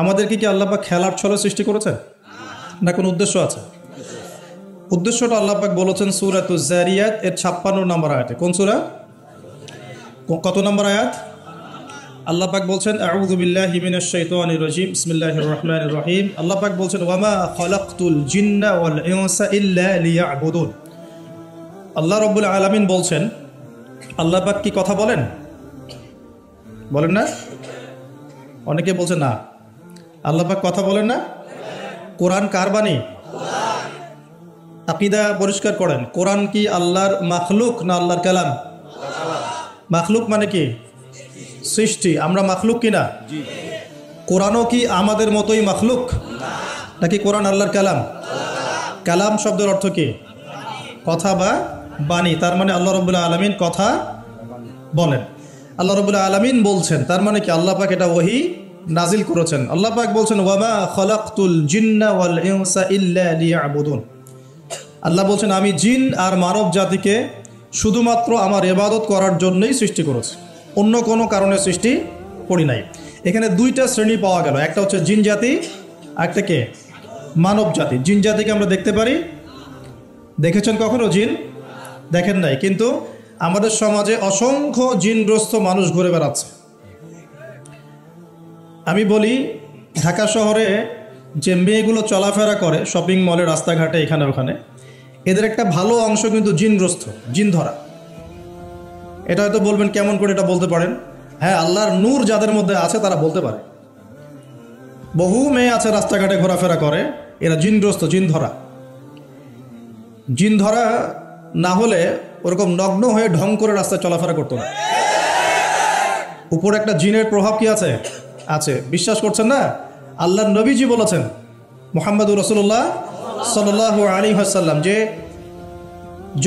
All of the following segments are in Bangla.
আমাদেরকে কি আল্লাহ পাক খেলার ছলে সৃষ্টি করেছেন, না কোনো উদ্দেশ্য আছে? উদ্দেশ্যটা আল্লাহ পাক বলেছেন সূরাতুজ যারিয়াত এর 56 নম্বর আয়াতে। কোন সূরা, কত নম্বর আয়াত? আল্লাহ পাক বলছেন আউযু বিল্লাহি মিনাশ শাইতানির রাজিম বিসমিল্লাহির রহমানির রহিম। আল্লাহ পাক বলছেন ওয়ামা খালাকতুল জিন্না ওয়াল ইনসা ইল্লা লিয়াবুদুন। আল্লাহ রাব্বুল আলামিন বলছেন, আল্লাহ পাক কি কথা বলেন? বলেন না? অনেকে বলছে না, আল্লাহ পাক কথা বলেন না। কোরআন কার বাণী? আকীদা পরিষ্কার করেন, কোরআন কি আল্লাহর মাখলুক না আল্লাহর কালাম? মাখলুক মানে কি? সৃষ্টি। আমরা মাখলুক কিনা? কোরআনও কি আমাদের মতোই মাখলুক, নাকি কোরআন আল্লাহর কালাম? কালাম শব্দের অর্থ কি? কথা বা বাণী। তার মানে আল্লাহ রাব্বুল আলামিন কথা বলেন, আল্লাহ রাব্বুল আলামিন বলছেন। তার মানে কি আল্লাহ পাক এটা ওহী নাজিল করেছেন। আল্লাহ পাক বলছেন ওয়ামা খালাকতুল জিন্না ওয়াল ইনসা ইল্লা লিয়াবুদুন। আল্লাহ বলছেন আমি জিন আর মানব জাতিকে শুধুমাত্র আমার ইবাদত করার জন্যই সৃষ্টি করেছি, অন্য কোনো কারণে সৃষ্টি করি নাই। এখানে দুইটা শ্রেণী পাওয়া গেল, একটা হচ্ছে জিন জাতি, একটা কে? মানব জাতি। জিন জাতিকে আমরা দেখতে পারি, দেখেছেন কখনো জিন? দেখেন নাই, কিন্তু আমাদের সমাজে অসংখ্য জিনগ্রস্ত মানুষ ঘুরে বেড়াচ্ছে। আমি বলি ঢাকা শহরে যে মেয়েগুলো চলাফেরা করে শপিং মলে, রাস্তাঘাটে, এখানে ওখানে, এদের একটা ভালো অংশ কিন্তু জিনগ্রস্ত, জিন ধরা। এটা হয়তো বলবেন কেমন করে এটা বলতে পারেন? হ্যাঁ, আল্লাহর নূর যাদের মধ্যে আছে তারা বলতে পারে। বহু মেয়ে আছে রাস্তাঘাটে ঘোরাফেরা করে, এরা জিনগ্রস্ত, জিন ধরা। জিন ধরা না হলে ওরকম নগ্ন হয়ে ঢং করে রাস্তায় চলাফেরা করতো না। উপরে একটা জিনের প্রভাব কি আছে? আছে। বিশ্বাস করছেন না? আল্লাহর নবীজি বলেছেন মুহাম্মদুর রাসূলুল্লাহ সাল্লাল্লাহু আলাইহি ওয়াসাল্লাম যে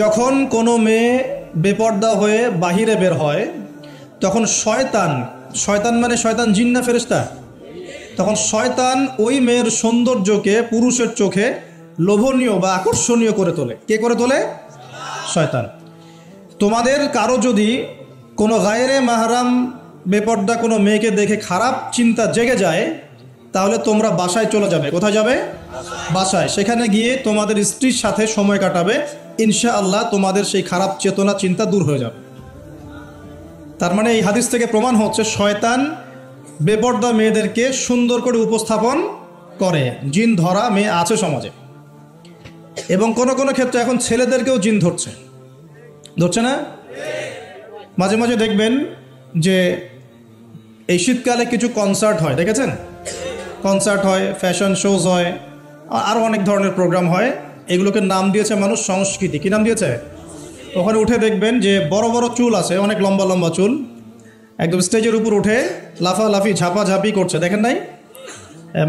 যখন কোনো মেয়ে বেপর্দা হয়ে বাহিরে বের হয় তখন শয়তান, শয়তান মানে শয়তান জিন না ফেরেশতা? তখন শয়তান ওই মেয়ের সৌন্দর্যকে পুরুষের চোখে লোভনীয় বা আকর্ষণীয় করে তোলে। কে করে তোলে? শয়তান। তোমাদের কারো যদি কোনো গায়রে মাহরাম বেপর্দা কোনো মেয়েকে দেখে খারাপ চিন্তা জেগে যায়, তাহলে তোমরা বাসায় চলে যাবে। কোথায় যাবে? বাসায়। সেখানে গিয়ে তোমাদের স্ত্রীর সাথে সময় কাটাবে, ইনশাআল্লাহ তোমাদের সেই খারাপ চেতনা চিন্তা দূর হয়ে যাবে। তার মানে এই হাদিস থেকে প্রমাণ হচ্ছে শয়তান বেপর্দা মেয়েদেরকে সুন্দর করে উপস্থাপন করে। জিন ধরা মেয়ে আছে সমাজে, এবং কোনো কোনো ক্ষেত্রে এখন ছেলেদেরকেও জিন ধরছে, ধরছে না? মাঝে মাঝে দেখবেন যে এই শীতকালে কিছু কনসার্ট হয়, দেখেছেন? কনসার্ট হয়, ফ্যাশন শোজ হয়, আরও অনেক ধরনের প্রোগ্রাম হয়। এগুলোকে নাম দিয়েছে মানুষ সংস্কৃতি। কী নাম দিয়েছে? ওখানে উঠে দেখবেন যে বড় বড় চুল আছে, অনেক লম্বা লম্বা চুল, একদম স্টেজের উপর উঠে লাফালাফি ঝাপাঝাপি করছে, দেখেন নাই?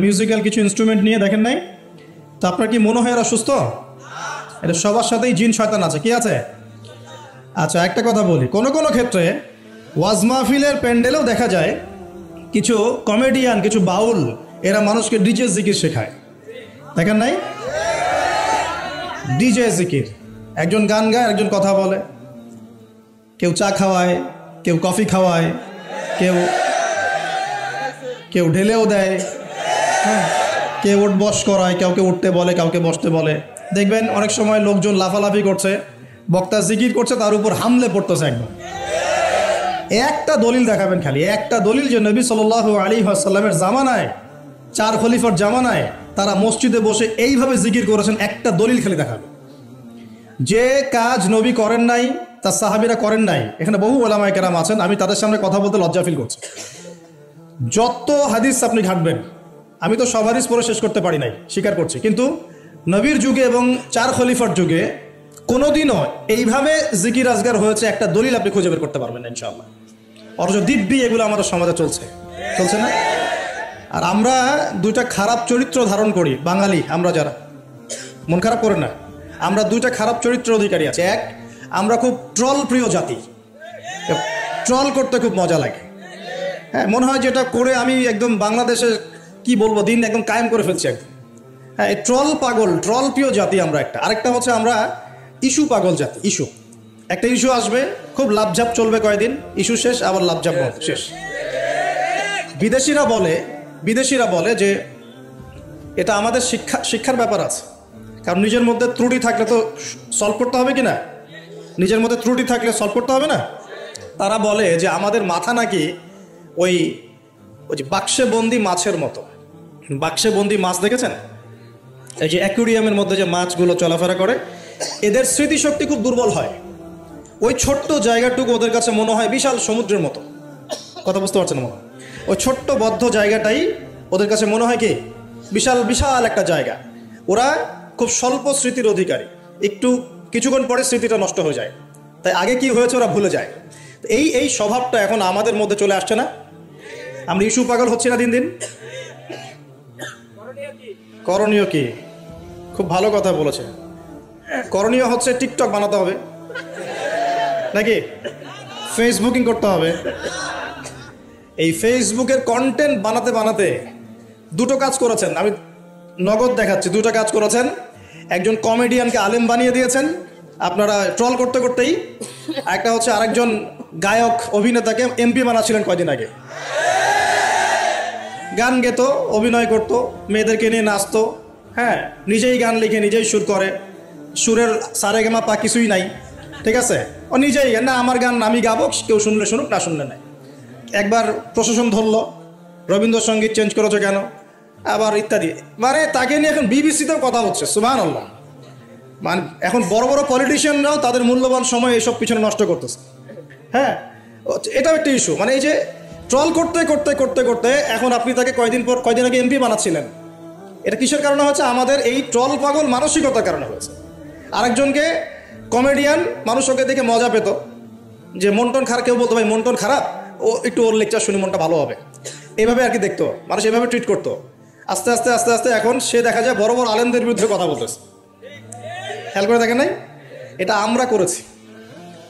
মিউজিক্যাল কিছু ইনস্ট্রুমেন্ট নিয়ে, দেখেন নাই? তো আপনার কি মনে হয় এরা সুস্থ? এটা সবার সাথেই জিন শয়তান আছে। কি আছে? আচ্ছা, একটা কথা বলি, কোনো কোনো ক্ষেত্রে ওয়াজ মাহফিলের প্যান্ডেলেও দেখা যায় কিছু কমেডিয়ান, কিছু বাউল, এরা মানুষকে ডিজে জিকির শেখায়, দেখেন নাই? ডিজে জিকির, একজন গান গায়, একজন কথা বলে, কেউ চা খাওয়ায়, কেউ কফি খাওয়ায়, কেউ কেউ ঢেলেও দেয়, হ্যাঁ, কেউ উঠ বস করায়, কাউকে উঠতে বলে, কাউকে বসতে বলে। দেখবেন অনেক সময় লোকজন লাফালাফি করছে, বক্তা জিকির করছে, তার উপর হামলে পড়তেছে একদম। একটা দলিল দেখাবেন, খালি একটা দলিল, যে নবী সাল্লাল্লাহু আলাইহি ওয়াসাল্লামের জামানায়, 4 খলিফার জামানায় তারা মসজিদে বসে এইভাবে জিকির করেছেন, একটা দলিল খালি দেখাবে। যে কাজ নবী করেন নাই, তার সাহাবীরা করেন নাই। এখানে বহু ওলামায়ে কেরাম আছেন, আমি তাদের সামনে কথা বলতে লজ্জা ফিল করছি। যত হাদিস আপনি ঘাটবেন, আমি তো সব হাদিস পড়ে শেষ করতে পারি নাই, স্বীকার করছি, কিন্তু নবীর যুগে এবং 4 খলিফার যুগে কোনোদিনও এইভাবে জিকির আজগার হয়েছে একটা দলিল আপনি খুঁজে বের করতে পারবেন না ইনশাআল্লাহ। অথচ দিব্যি এগুলো আমাদের সমাজে চলছে, চলছে না? আর আমরা দুইটা খারাপ চরিত্র ধারণ করি, বাঙালি আমরা যারা, মন খারাপ করেন না, আমরা দুইটা খারাপ চরিত্রের অধিকারী আছে। এক, আমরা খুব ট্রল প্রিয় জাতি, ট্রল করতে খুব মজা লাগে। হ্যাঁ, মনে হয় যেটা করে আমি একদম বাংলাদেশে কি বলবো, দিন একদম কায়েম করে ফেলছি একদম। হ্যাঁ, এই ট্রল পাগল, ট্রল প্রিয় জাতি আমরা একটা। আরেকটা হচ্ছে আমরা ইস্যু পাগল জাতি। ইস্যু, একটা ইস্যু আসবে, খুব লাভঝাপ চলবে কয়েকদিন, ইস্যু শেষ, আবার লাভঝাপ শেষ। বিদেশিরা বলে বিদেশিরা বলে যে এটা আমাদের শিক্ষার ব্যাপার আছে, কারণ নিজের মধ্যে ত্রুটি থাকলে তো সলভ করতে হবে কি না, নিজের মধ্যে ত্রুটি থাকলে সলভ করতে হবে না। তারা বলে যে আমাদের মাথা নাকি ওই যে বাক্সে বন্দি মাছের মতো। বাক্সে বন্দি মাছ দেখেছেন? এই যে অ্যাকুরিয়ামের মধ্যে যে মাছগুলো চলাফেরা করে, এদের স্মৃতিশক্তি খুব দুর্বল হয়। ওই ছোট্ট জায়গাটুকু ওদের কাছে মনে হয় বিশাল সমুদ্রের মতো। কথা বুঝতে পারছেন? মনে হয় ওই ছোট্ট বদ্ধ জায়গাটাই ওদের কাছে মনে হয় কি বিশাল বিশাল একটা জায়গা। ওরা খুব স্বল্প স্মৃতির অধিকারী, একটু কিছুক্ষণ পরে স্মৃতিটা নষ্ট হয়ে যায়, তাই আগে কি হয়েছে ওরা ভুলে যায়। এই স্বভাবটা এখন আমাদের মধ্যে চলে আসছে না? আমরা ইস্যু পাগল হচ্ছি না দিন দিন? করণীয় কি? খুব ভালো কথা বলেছে। করণীয় হচ্ছে টিকটক বানাতে হবে, নাকি ফেসবুকিং করতে হবে। এই ফেসবুকের কন্টেন্ট বানাতে বানাতে দুটো কাজ করেছেন, আমি নগদ দেখাচ্ছি। দুটো কাজ করেছেন। একজন কমেডিয়ানকে আলেম বানিয়ে দিয়েছেন আপনারা ট্রল করতে করতেই। একটা হচ্ছে আরেকজন গায়ক অভিনেতাকে এমপি বানাচ্ছিলেন কয়দিন আগে। গান গেতো, অভিনয় করতো, মেয়েদেরকে নিয়ে নাচতো, হ্যাঁ, নিজেই গান লিখে নিজেই সুর করে, সুরের সারেগামা পা কিছুই নাই, ঠিক আছে, ও নিজেই না আমার গান আমি গাবো, কেউ শুনলে শুনুক না শুনলে নাই। একবার প্রশাসন ধরলো, রবীন্দ্রসঙ্গীত চেঞ্জ করেছো কেন, আবার ইত্যাদি। মানে তাকে নিয়ে এখন বিবিসিতেও কথা হচ্ছে, সুবহানাল্লাহ। মানে এখন বড় বড় পলিটিশিয়ানরাও তাদের মূল্যবান সময় এইসব পিছনে নষ্ট করতেছে। হ্যাঁ, এটাও একটা ইস্যু। মানে এই যে ট্রল করতে করতে করতে করতে এখন আপনি তাকে কয়দিন আগে এমপি বানাচ্ছিলেন, এটা কিসের কারণে হচ্ছে? আমাদের এই ট্রল পাগল মানসিকতার কারণে হয়েছে। আরেকজনকে কমেডিয়ান, মানুষ ওকে দেখে মজা পেত, যে মনটন খারাপ, কেউ বলতো ভাই মনটন খারাপ, ও একটু ওর লেকচার শুনে মনটা ভালো হবে, এইভাবে আর কি দেখতো মানুষ, এভাবে ট্রিট করতো। আস্তে আস্তে আস্তে আস্তে এখন সে দেখা যায় বড় বড় আলেমদের বিরুদ্ধে কথা বলতেছে। খেয়াল করে দেখেন নাই? এটা আমরা করেছি।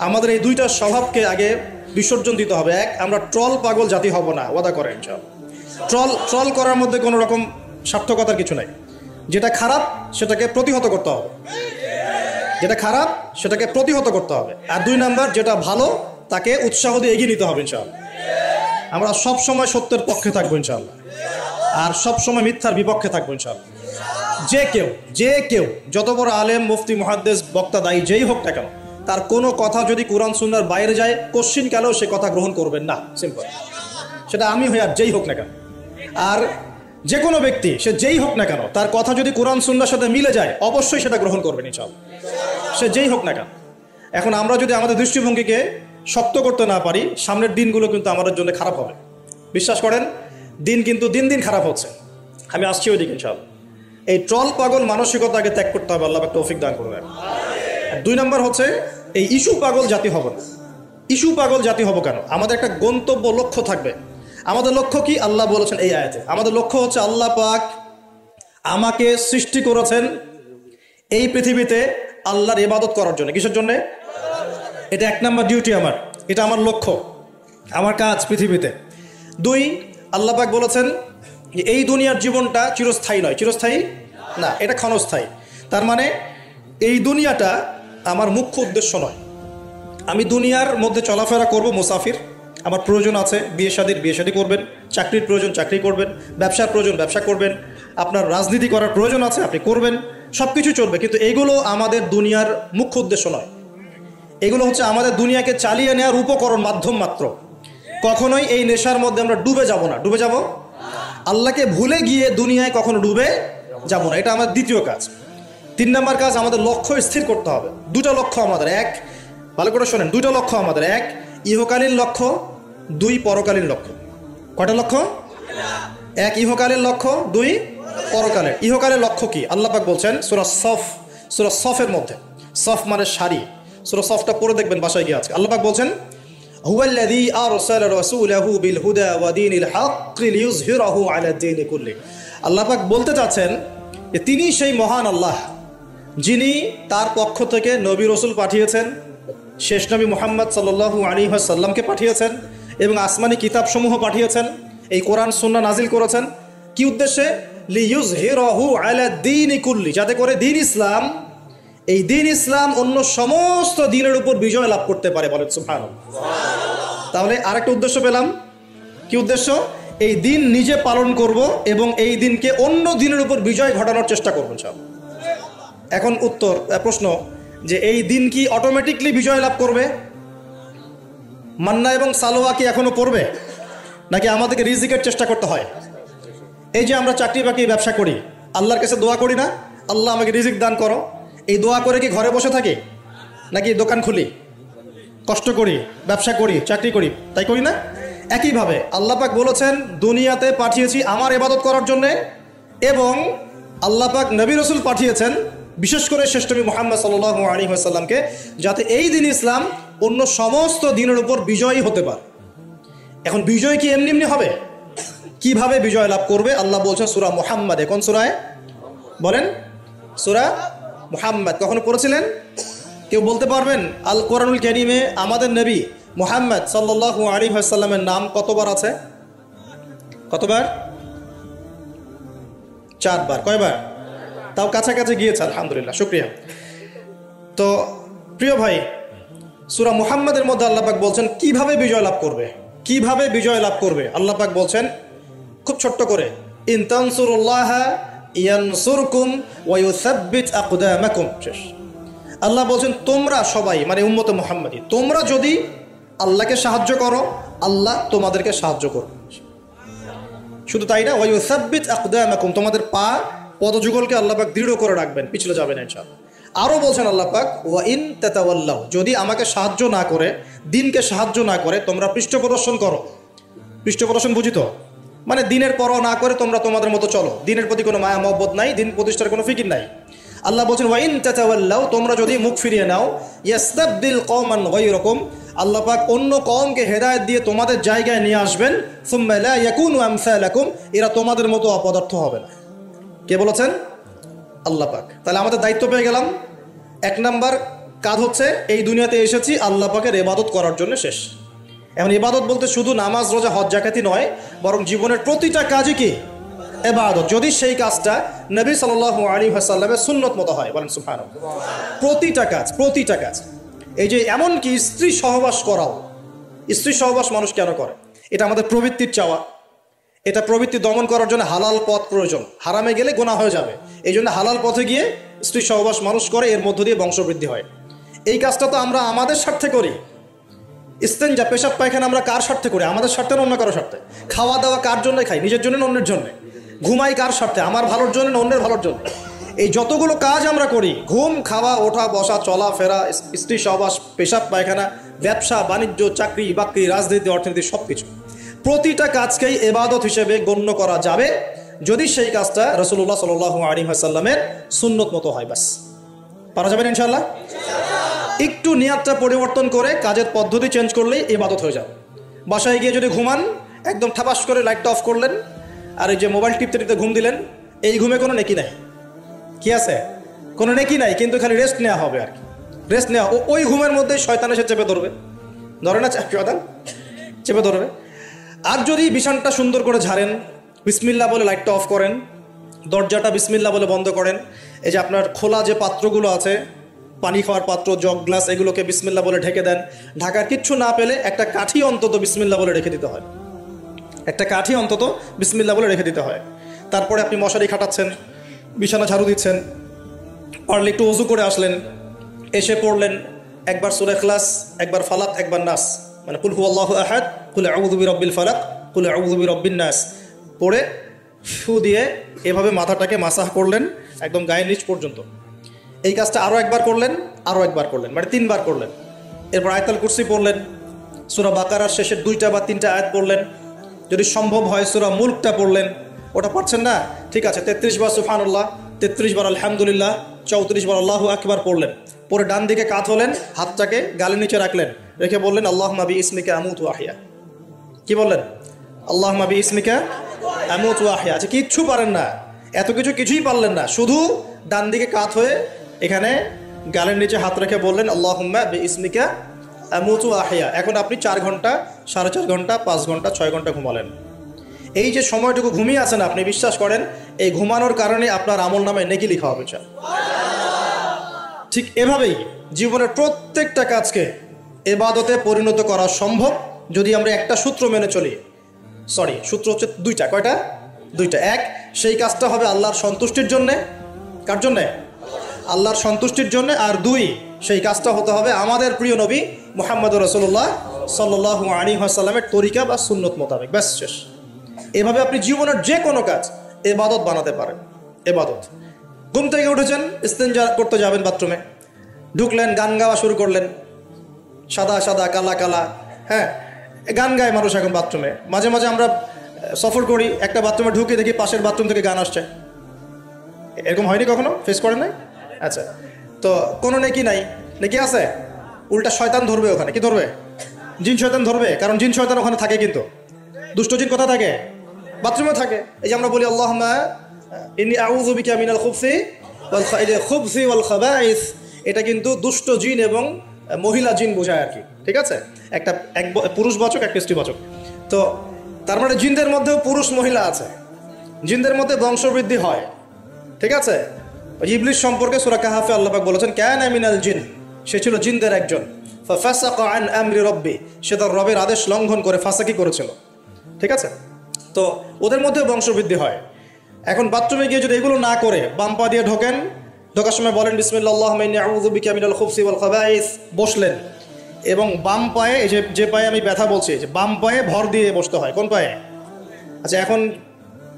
আমাদের এই দুইটা স্বভাবকে আগে বিসর্জন দিতে হবে। এক, আমরা ট্রল পাগল জাতি হব না, ওয়াদা করেন ইনশাআল্লাহ। ট্রল করার মধ্যে কোনো রকম সার্থকতার কিছু নাই। যেটা খারাপ সেটাকে প্রতিহত করতে হবে, যেটা খারাপ সেটাকে প্রতিহত করতে হবে। আর দুই নাম্বার, যেটা ভালো তাকে উৎসাহ দিয়ে এগিয়ে নিতে হবে ইনশাআল্লাহ। আমরা সব সময় সত্যের পক্ষে থাকবো ইনশাআল্লাহ, আর সব সময় মিথ্যার বিপক্ষে থাকবো ইনশাআল্লাহ। যে কেউ যত বড় আলেম, মুফতি, মুহাদ্দিস, বক্তা, দায়ী যেই হোক না কেন, তার কোনো কথা যদি কোরআন সুন্নাহর বাইরে যায়, কোশ্চিন কালেও সে কথা গ্রহণ করবেন না, সিম্পল। সেটা আমি হই আর যেই হোক না কেন। আর যে কোনো ব্যক্তি, সে যেই হোক না কেন, তার কথা যদি কোরআন সুন্নাহর সাথে মিলে যায়, অবশ্যই সেটা গ্রহণ করবেন ইনশাআল্লাহ, সে যেই হোক না কেন। এখন আমরা যদি আমাদের দৃষ্টিভঙ্গিকে শক্ত করতে না পারি, সামনের দিনগুলো কিন্তু আমাদের জন্য খারাপ হবে। বিশ্বাস করেন, দিন কিন্তু দিন দিন খারাপ হচ্ছে। আমি আসছি ওইদিকে ইনশাআল্লাহ। এই ট্রল পাগল মানসিকতাকে ত্যাগ করতে হবে, আল্লাহ পাক তৌফিক দান করবেন। দুই নম্বর হচ্ছে এই ইস্যু পাগল জাতি হব না। ইস্যু পাগল জাতি হব কেন? আমাদের একটা গন্তব্য, লক্ষ্য থাকবে। আমাদের লক্ষ্য কি? আল্লাহ বলেছেন এই আয়াতে, আমাদের লক্ষ্য হচ্ছে আল্লাহ পাক আমাকে সৃষ্টি করেছেন এই পৃথিবীতে আল্লাহর ইবাদত করার জন্য। কিসের জন্য? এটা এক নম্বর ডিউটি আমার, এটা আমার লক্ষ্য, আমার কাজ পৃথিবীতে। দুই, আল্লাহ পাক বলেছেন যে এই দুনিয়ার জীবনটা চিরস্থায়ী নয়, চিরস্থায়ী না, এটা ক্ষণস্থায়ী। তার মানে এই দুনিয়াটা আমার মুখ্য উদ্দেশ্য নয়। আমি দুনিয়ার মধ্যে চলাফেরা করব, মুসাফির, আমার প্রয়োজন আছে বিয়ে শাদী করবেন, চাকরির প্রয়োজন চাকরি করবেন, ব্যবসার প্রয়োজন ব্যবসা করবেন, আপনার রাজনীতি করার প্রয়োজন আছে আপনি করবেন, সব কিছু চলবে। কিন্তু এগুলো আমাদের দুনিয়ার মুখ্য উদ্দেশ্য নয়। এগুলো হচ্ছে আমাদের দুনিয়াকে চালিয়ে নেওয়ার উপকরণ, মাধ্যম মাত্র। কখনোই এই নেশার মধ্যে আমরা ডুবে যাব না। ডুবে যাব, আল্লাহকে ভুলে গিয়ে দুনিয়ায় কখনো ডুবে যাব না। এটা আমাদের দ্বিতীয় কাজ। তিন নম্বর কাজ, আমাদের লক্ষ্য স্থির করতে হবে। দুটা লক্ষ্য আমাদের, এক, ভালো করে শোনেন, দুটো লক্ষ্য আমাদের। এক, ইহকালীন লক্ষ্য, দুই, পরকালীন লক্ষ্য। কয়টা লক্ষ্য? এক ইহকালীন লক্ষ্য, দুই পরকালের। ইহকালের লক্ষ্য কি? আল্লাহ পাক বলছেন সূরা সফের মধ্যে, সফ মানে সারি, সূরা সফটা পড়ে দেখবেন বাসায় গিয়ে আজকে। আল্লাহ পাক বলছেন হুয়াল্লাযী আরসালা রাসূলাহু বিল হুদা ওয়া দীনিল হাক্কি লিইয়ুযহিরাহু আলা দীনি কুল্লি। আল্লাহ পাক বলতে চাচ্ছেন যে তিনি সেই মহান আল্লাহ যিনি তার পক্ষ থেকে নবী রাসূল পাঠিয়েছেন, শেষ নবী মুহাম্মদ সাল্লাল্লাহু আলাইহি ওয়াসাল্লামকে পাঠিয়েছেন এবং আসমানি কিতাবসমূহ পাঠিয়েছেন, এই কোরআন সুন্নাহ নাজিল করেছেন। কি উদ্দেশ্যে? লিইয়ুযহিরাহু আলা দীনি কুল্লি, যাতে করে দিন ইসলাম, এই দিন ইসলাম অন্য সমস্ত দিনের উপর বিজয় লাভ করতে পারে। বলেন সুবহানাল্লাহ। তাহলে আরেকটা উদ্দেশ্য পেলাম। কি উদ্দেশ্য? এই দিন নিজে পালন করব এবং এই দিনকে অন্য দিনের উপর বিজয় ঘটানোর চেষ্টা করব ইনশাআল্লাহ। এখন প্রশ্ন যে এই দিন কি অটোমেটিকলি বিজয় লাভ করবে? মান্না এবং সালোয়া কি এখনো পড়বে, নাকি আমাদেরকে রিজিকের চেষ্টা করতে হয়? এই যে আমরা চাকরি বাকরি ব্যবসা করি, আল্লাহর কাছে দোয়া করি না, আল্লাহ আমাকে রিজিক দান করো, এই দোয়া করে কি ঘরে বসে থাকি, নাকি দোকান খুলি, কষ্ট করি, ব্যবসা করি, চাকরি করি, তাই করি না? একইভাবে আল্লাহ পাক বলেছেন দুনিয়াতে পাঠিয়েছি আমার ইবাদত করার জন্যে, এবং আল্লাহ পাক নবী রসুল পাঠিয়েছেন বিশেষ করে শ্রেষ্ঠ নবী মুহাম্মদ সাল্লাল্লাহু আলাইহি ওয়াসাল্লামকে, যাতে এই দিন ইসলাম অন্য সমস্ত দিনের উপর বিজয়ী হতে পারে। এখন বিজয় কি এমনি এমনি হবে? কিভাবে বিজয় লাভ করবে? আল্লাহ বলছেন সূরা মুহাম্মাদে। কোন সূরায় বলেন? সূরা মুহাম্মাদ। কখনো পড়েছিলেন? কেউ বলতে পারবেন আল কোরআনুল কারীমে আমাদের নবী মুহাম্মদ সাল্লাল্লাহু আলাইহি ওয়াসাল্লামের নাম কতবার আছে? কতবার? 4 বার। কয়বার? তাও কাছাকাছি গিয়েছে, আলহামদুলিল্লাহ, শুকরিয়া। তো প্রিয় ভাই, সূরা মুহাম্মাদের মধ্যে আল্লাহ পাক বলছেন কিভাবে বিজয় লাভ করবে, কিভাবে বিজয় লাভ করবে। আল্লাহ পাক বলছেন খুব ছোট্ট করে, ইন তানসুরুল্লাহা ইয়ানসুরকুম ওয়া ইউসাব্বিত আকদামাকুম। শেষ। আল্লাহ বলছেন তোমরা সবাই, মানে উম্মতে মুহাম্মাদি, তোমরা যদি আল্লাহকে সাহায্য করো, আল্লাহ তোমাদেরকে সাহায্য করবে। শুধু তাই না, ওয়া ইউসাব্বিত আকদামাকুম, তোমাদের পা পদযুগলকে আল্লাহ পাক দৃঢ় করে রাখবেন, পিছলে যাবে না ইনশাআল্লাহ। আরও বলছেন আল্লাহ পাক, ওয়া ইন তাতাওয়াল্লাউ, যদি আমাকে সাহায্য না করে, দিনকে সাহায্য না করে তোমরা পৃষ্ঠ প্রদর্শন করো। পৃষ্ঠ প্রদর্শন বুঝি তো, মানে দিনের পরোয়া না করে তোমরা তোমাদের মতো চলো, দিনের প্রতি কোনো মায়া মহব্বত নাই, দিন প্রতিষ্ঠার কোনো ফিকির নাই। আল্লাহ বলছেন ওয়া ইন তাতাওয়াল্লাউ, তোমরা যদি মুখ ফিরিয়ে নাও, ইয়াস্তাবদিল কওমান গায়রাকুম, আল্লাহ পাক অন্য কওমকে হেদায়েত দিয়ে তোমাদের জায়গায় নিয়ে আসবেন, সুম্মা লা ইয়াকুনু আমসালাকুম, এরা তোমাদের মতো অপদার্থ হবে না। কে বলেছেন? আল্লাহ পাক। তাহলে আমাদের দায়িত্ব পেয়ে গেলাম। 1 নাম্বার কাজ হচ্ছে এই দুনিয়াতে এসেছি আল্লাহ পাকের ইবাদত করার জন্য, শেষ। এখন ইবাদত বলতে শুধু নামাজ, রোজা, হজ, জাকাতই নয়, বরং জীবনের প্রতিটা কাজই কি ইবাদত, যদি সেই কাজটা নবী সাল্লাল্লাহু আলাইহি ওয়াসাল্লামের সুন্নত মতো হয়। বলেন সুবহানাল্লাহ। প্রতিটা কাজ, প্রতিটা কাজ। এই যে এমনকি স্ত্রী সহবাস করাও, স্ত্রী সহবাস মানুষ কেন করে? এটা আমাদের প্রবৃত্তির চাওয়া, এটা প্রবৃত্তি দমন করার জন্য হালাল পথ প্রয়োজন, হারামে গেলে গুনাহ হয়ে যাবে, এই জন্য হালাল পথে গিয়ে স্ত্রী সহবাস মানুষ করে, এর মধ্য দিয়ে বংশবৃদ্ধি হয়। এই কাজটা তো আমরা আমাদের স্বার্থে করি। ইস্তেঞ্জা, পেশাব পায়খানা আমরা কার স্বার্থে করি? আমাদের স্বার্থে না অন্য কারোর স্বার্থে? খাওয়া দাওয়া কার জন্য খাই? নিজের জন্য না অন্যের জন্য? ঘুমাই কার স্বার্থে? আমার ভালোর জন্য না অন্যের ভালোর জন্য? এই যতগুলো কাজ আমরা করি, ঘুম, খাওয়া, ওঠা, বসা, চলাফেরা, স্ত্রী সহবাস, পেশাব পায়খানা, ব্যবসা বাণিজ্য, চাকরি বাকরি, রাজনীতি, অর্থনীতি, সব কিছু, প্রতিটা কাজকেই ইবাদত হিসেবে গণ্য করা যাবে যদি সেই কাজটা রাসূলুল্লাহ সাল্লাল্লাহু আলাইহি ওয়াসাল্লামের সুন্নত মতো হয়। বাস, পারা যাবে ইনশাআল্লাহ। একটু নিয়াতটা পরিবর্তন করে কাজের পদ্ধতি চেঞ্জ করলেই ইবাদত হয়ে যাবে। বাসায় গিয়ে যদি ঘুমান, একদম ঠাপাস করে লাইটটা অফ করলেন, আর এই যে মোবাইল টিপতে টিপতে ঘুম দিলেন, এই ঘুমে কোনো নেকি নাই। কি আছে? কোনো নেকি নাই, কিন্তু খালি রেস্ট নেওয়া হবে আর কি। রেস্ট নেওয়া, ওই ঘুমের মধ্যে শয়তান এসে চেপে ধরবে, ধরে না শয়তান চেপে ধরবে। আর যদি বিছানটা সুন্দর করে ঝাড়েন, বিসমিল্লাহ বলে লাইটটা অফ করেন, দরজাটা বিসমিল্লাহ বলে বন্ধ করেন, এই যে আপনার খোলা যে পাত্রগুলো আছে, পানি খাওয়ার পাত্র, জগ, গ্লাস, এগুলোকে বিসমিল্লাহ বলে ঢেকে দেন। ঢাকার কিচ্ছু না পেলে একটা কাঠি অন্তত বিসমিল্লাহ বলে রেখে দিতে হয়, একটা কাঠি অন্তত বিসমিল্লাহ বলে রেখে দিতে হয়। তারপরে আপনি মশারি খাটাচ্ছেন, বিছানা ঝাড়ু দিচ্ছেন, পারলে একটু ওযু করে আসলেন, এসে পড়লেন একবার সূরা ইখলাস, একবার ফালাক, একবার নাস, মানে কুল হুয়াল্লাহু আহাদ, কুল আউযু বিরাব্বিল ফালাক, কুল আউযু বিরাব্বিন নাস পড়ে ফু দিয়ে এভাবে মাথাটাকে মাসাহ করলেন একদম গায়ের নিচ পর্যন্ত। এই কাজটা আরও একবার করলেন, আরও একবার করলেন, মানে 3 বার করলেন। এরপর আয়াতুল কুরসি পড়লেন, সূরা বাকারার শেষের 2টা বা 3টা আয়াত পড়লেন, যদি সম্ভব হয় সূরা মুলকটা পড়লেন। ওটা পারছেন না, ঠিক আছে, 33 বার সুবহানাল্লাহ, 33 বার আলহামদুলিল্লাহ, 34 বার আল্লাহু আকবার পড়লেন। পরে ডান দিকে কাত হলেন, হাতটাকে গালের নিচে রাখলেন, রেখে বললেন আল্লাহুম্মা বিইসমিকা আমুতু ওয়া আহইয়া। কি বললেন? আল্লাহুম্মা বিইসমিকা আমুতু ওয়া আহইয়া। আচ্ছা, কিচ্ছু পারেন না, এত কিছুই পারলেন না, শুধু ডান দিকে কাত হয়ে এখানে গালের নিচে হাত রেখে বললেন আল্লাহুম্মা বিইসমিকা আমুতু ওয়া আহইয়া। এখন আপনি 4 ঘন্টা, 4.5 ঘন্টা, 5 ঘন্টা, 6 ঘন্টা ঘুমালেন। এই যে সময়টুকু ঘুমিয়ে আছেন আপনি, বিশ্বাস করেন এই ঘুমানোর কারণে আপনার আমল নামে নেকি লেখা হবে। ঠিক এভাবেই জীবনের প্রত্যেকটা কাজকে ইবাদতে পরিণত করা সম্ভব যদি আমরা একটা সূত্র মেনে চলি। সরি, সূত্র হচ্ছে দুইটা। কয়টা? দুইটা। এক, সেই কাজটা হবে আল্লাহর সন্তুষ্টির জন্যে। কার জন্যে? আল্লাহর সন্তুষ্টির জন্যে। আর দুই, সেই কাজটা হতে হবে আমাদের প্রিয় নবী মুহাম্মদুর রাসূলুল্লাহ সাল্লাল্লাহু আলাইহি ওয়াসাল্লামের তরিকা বা সুন্নত মোতাবেক। ব্যাস, শেষ। এভাবে আপনি জীবনের যে কোনো কাজ ইবাদত বানাতে পারেন। ইবাদত। ঘুম থেকে উঠেছেন, ইস্তেঞ্জা করতে যাবেন, বাথরুমে ঢুকলেন, গান গাওয়া শুরু করলেন, সাদা সাদা কালা কালা, হ্যাঁ, গান গায় মানুষ এখন বাথরুমে। মাঝে মাঝে আমরা সফর করি, একটা বাথরুমে ঢুকে দেখি পাশের বাথরুম থেকে গান আসছে। এরকম হয়নি কখনো? ফেস করেন নাই? আচ্ছা, তো কোনো নেকি নাই? নেকি আছে? উল্টা শয়তান ধরবে ওখানে। কি ধরবে? জিন শয়তান ধরবে। কারণ জিন শয়তান ওখানে থাকে। কিন্তু দুষ্ট জিন কোথায় থাকে? বাথরুমে থাকে। এই যে আমরা বলি আল্লাহুম্মা ইন্নী আউযু বিকা মিনাল খুবসি ওয়াল খাবাইস, এটা কিন্তু দুষ্ট জিন এবং মহিলা জিন বোঝায় আর কি। ঠিক আছে? একটা এক পুরুষবাচক, একটা স্ত্রীবাচক। তো তার মানে জিনদের মধ্যেও পুরুষ মহিলা আছে, জিনদের মধ্যে বংশবৃদ্ধি হয়। ঠিক আছে? ইবলিস সম্পর্কে সূরা কাহাফে আল্লাহ পাক বলেছেন কানা মিনাল জিন, সে ছিল জিনদের একজন। ফাসাকা আন আমরি রব্বি, সে তার রবের আদেশ লঙ্ঘন করে ফাসাকি করেছিল। ঠিক আছে? তো ওদের মধ্যে বংশবৃদ্ধি হয়। এখন বাথরুমে গিয়ে যদি এগুলো না করে বাম পা দিয়ে ঢোকেন, ঢোকার সময় বলেন বিসমিল্লাহ আল্লাহুম্মা ইন্নী আউযু বিকা মিনাল খুবসি ওয়াল খাবাইস, বসলেন, এবং বাম পায়ে, এই যে পায়ে আমি ব্যথা বলছি, যে বাম পায়ে ভর দিয়ে বসতে হয়। কোন পায়ে? আচ্ছা, এখন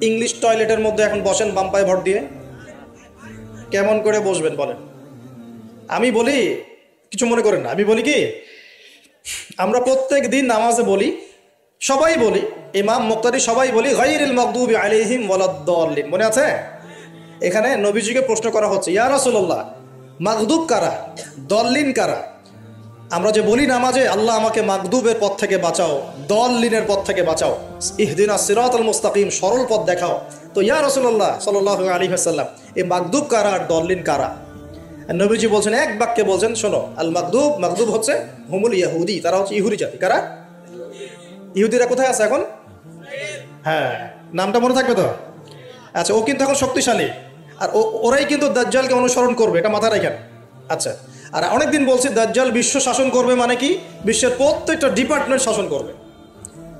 ইংলিশ টয়লেটের মধ্যে এখন বসেন বাম পায়ে ভর দিয়ে, কেমন করে বসবেন বলেন? আমি বলি, কিছু মনে করেন না, আমি বলি কি, আমরা প্রত্যেক দিন নামাজে বলি, সবাই বলি, ইমাম মুক্তাদি সবাই বলি গায়রিল মাগদুবি আলাইহিম ওয়ালাদ-দাল্লিন। মনে আছে? এখানে নবীজিকে প্রশ্ন করা হচ্ছে, ইয়া রাসূলুল্লাহ, মাগদুব কারা, দল্লিন কারা? আমরা যে বলি নামাজে আল্লাহ আমাকে মাগদুবের পথ থেকে বাঁচাও, দল্লিনের পথ থেকে বাঁচাও, ইহদিনাস সিরাতাল মুস্তাকিম, সরল পথ দেখাও। তো ইয়া রাসূলুল্লাহ সাল্লাল্লাহু আলাইহি ওয়াসাল্লাম, এই মাগদুব কারা আর দল্লিন কারা? নবীজি বলছেন, এক বাক্যে বলছেন, শোনো, আল মাগদুব, মাগদুব হচ্ছে হুমুল ইয়াহুদি, তারা হচ্ছে ইহুদি জাতি। কারা? ইহুদিরা কোথায় আছে এখন? হ্যাঁ, নামটা মনে থাকবে তো? আচ্ছা, ও কিন্তু এখন শক্তিশালী, আর ওরাই কিন্তু দাজ্জালকে অনুসরণ করবে, এটা মাথায় রাখেন। আচ্ছা, আর অনেকদিন বলছি দাজ্জাল বিশ্ব শাসন করবে, মানে কি? বিশ্বের প্রত্যেকটা ডিপার্টমেন্ট শাসন করবে।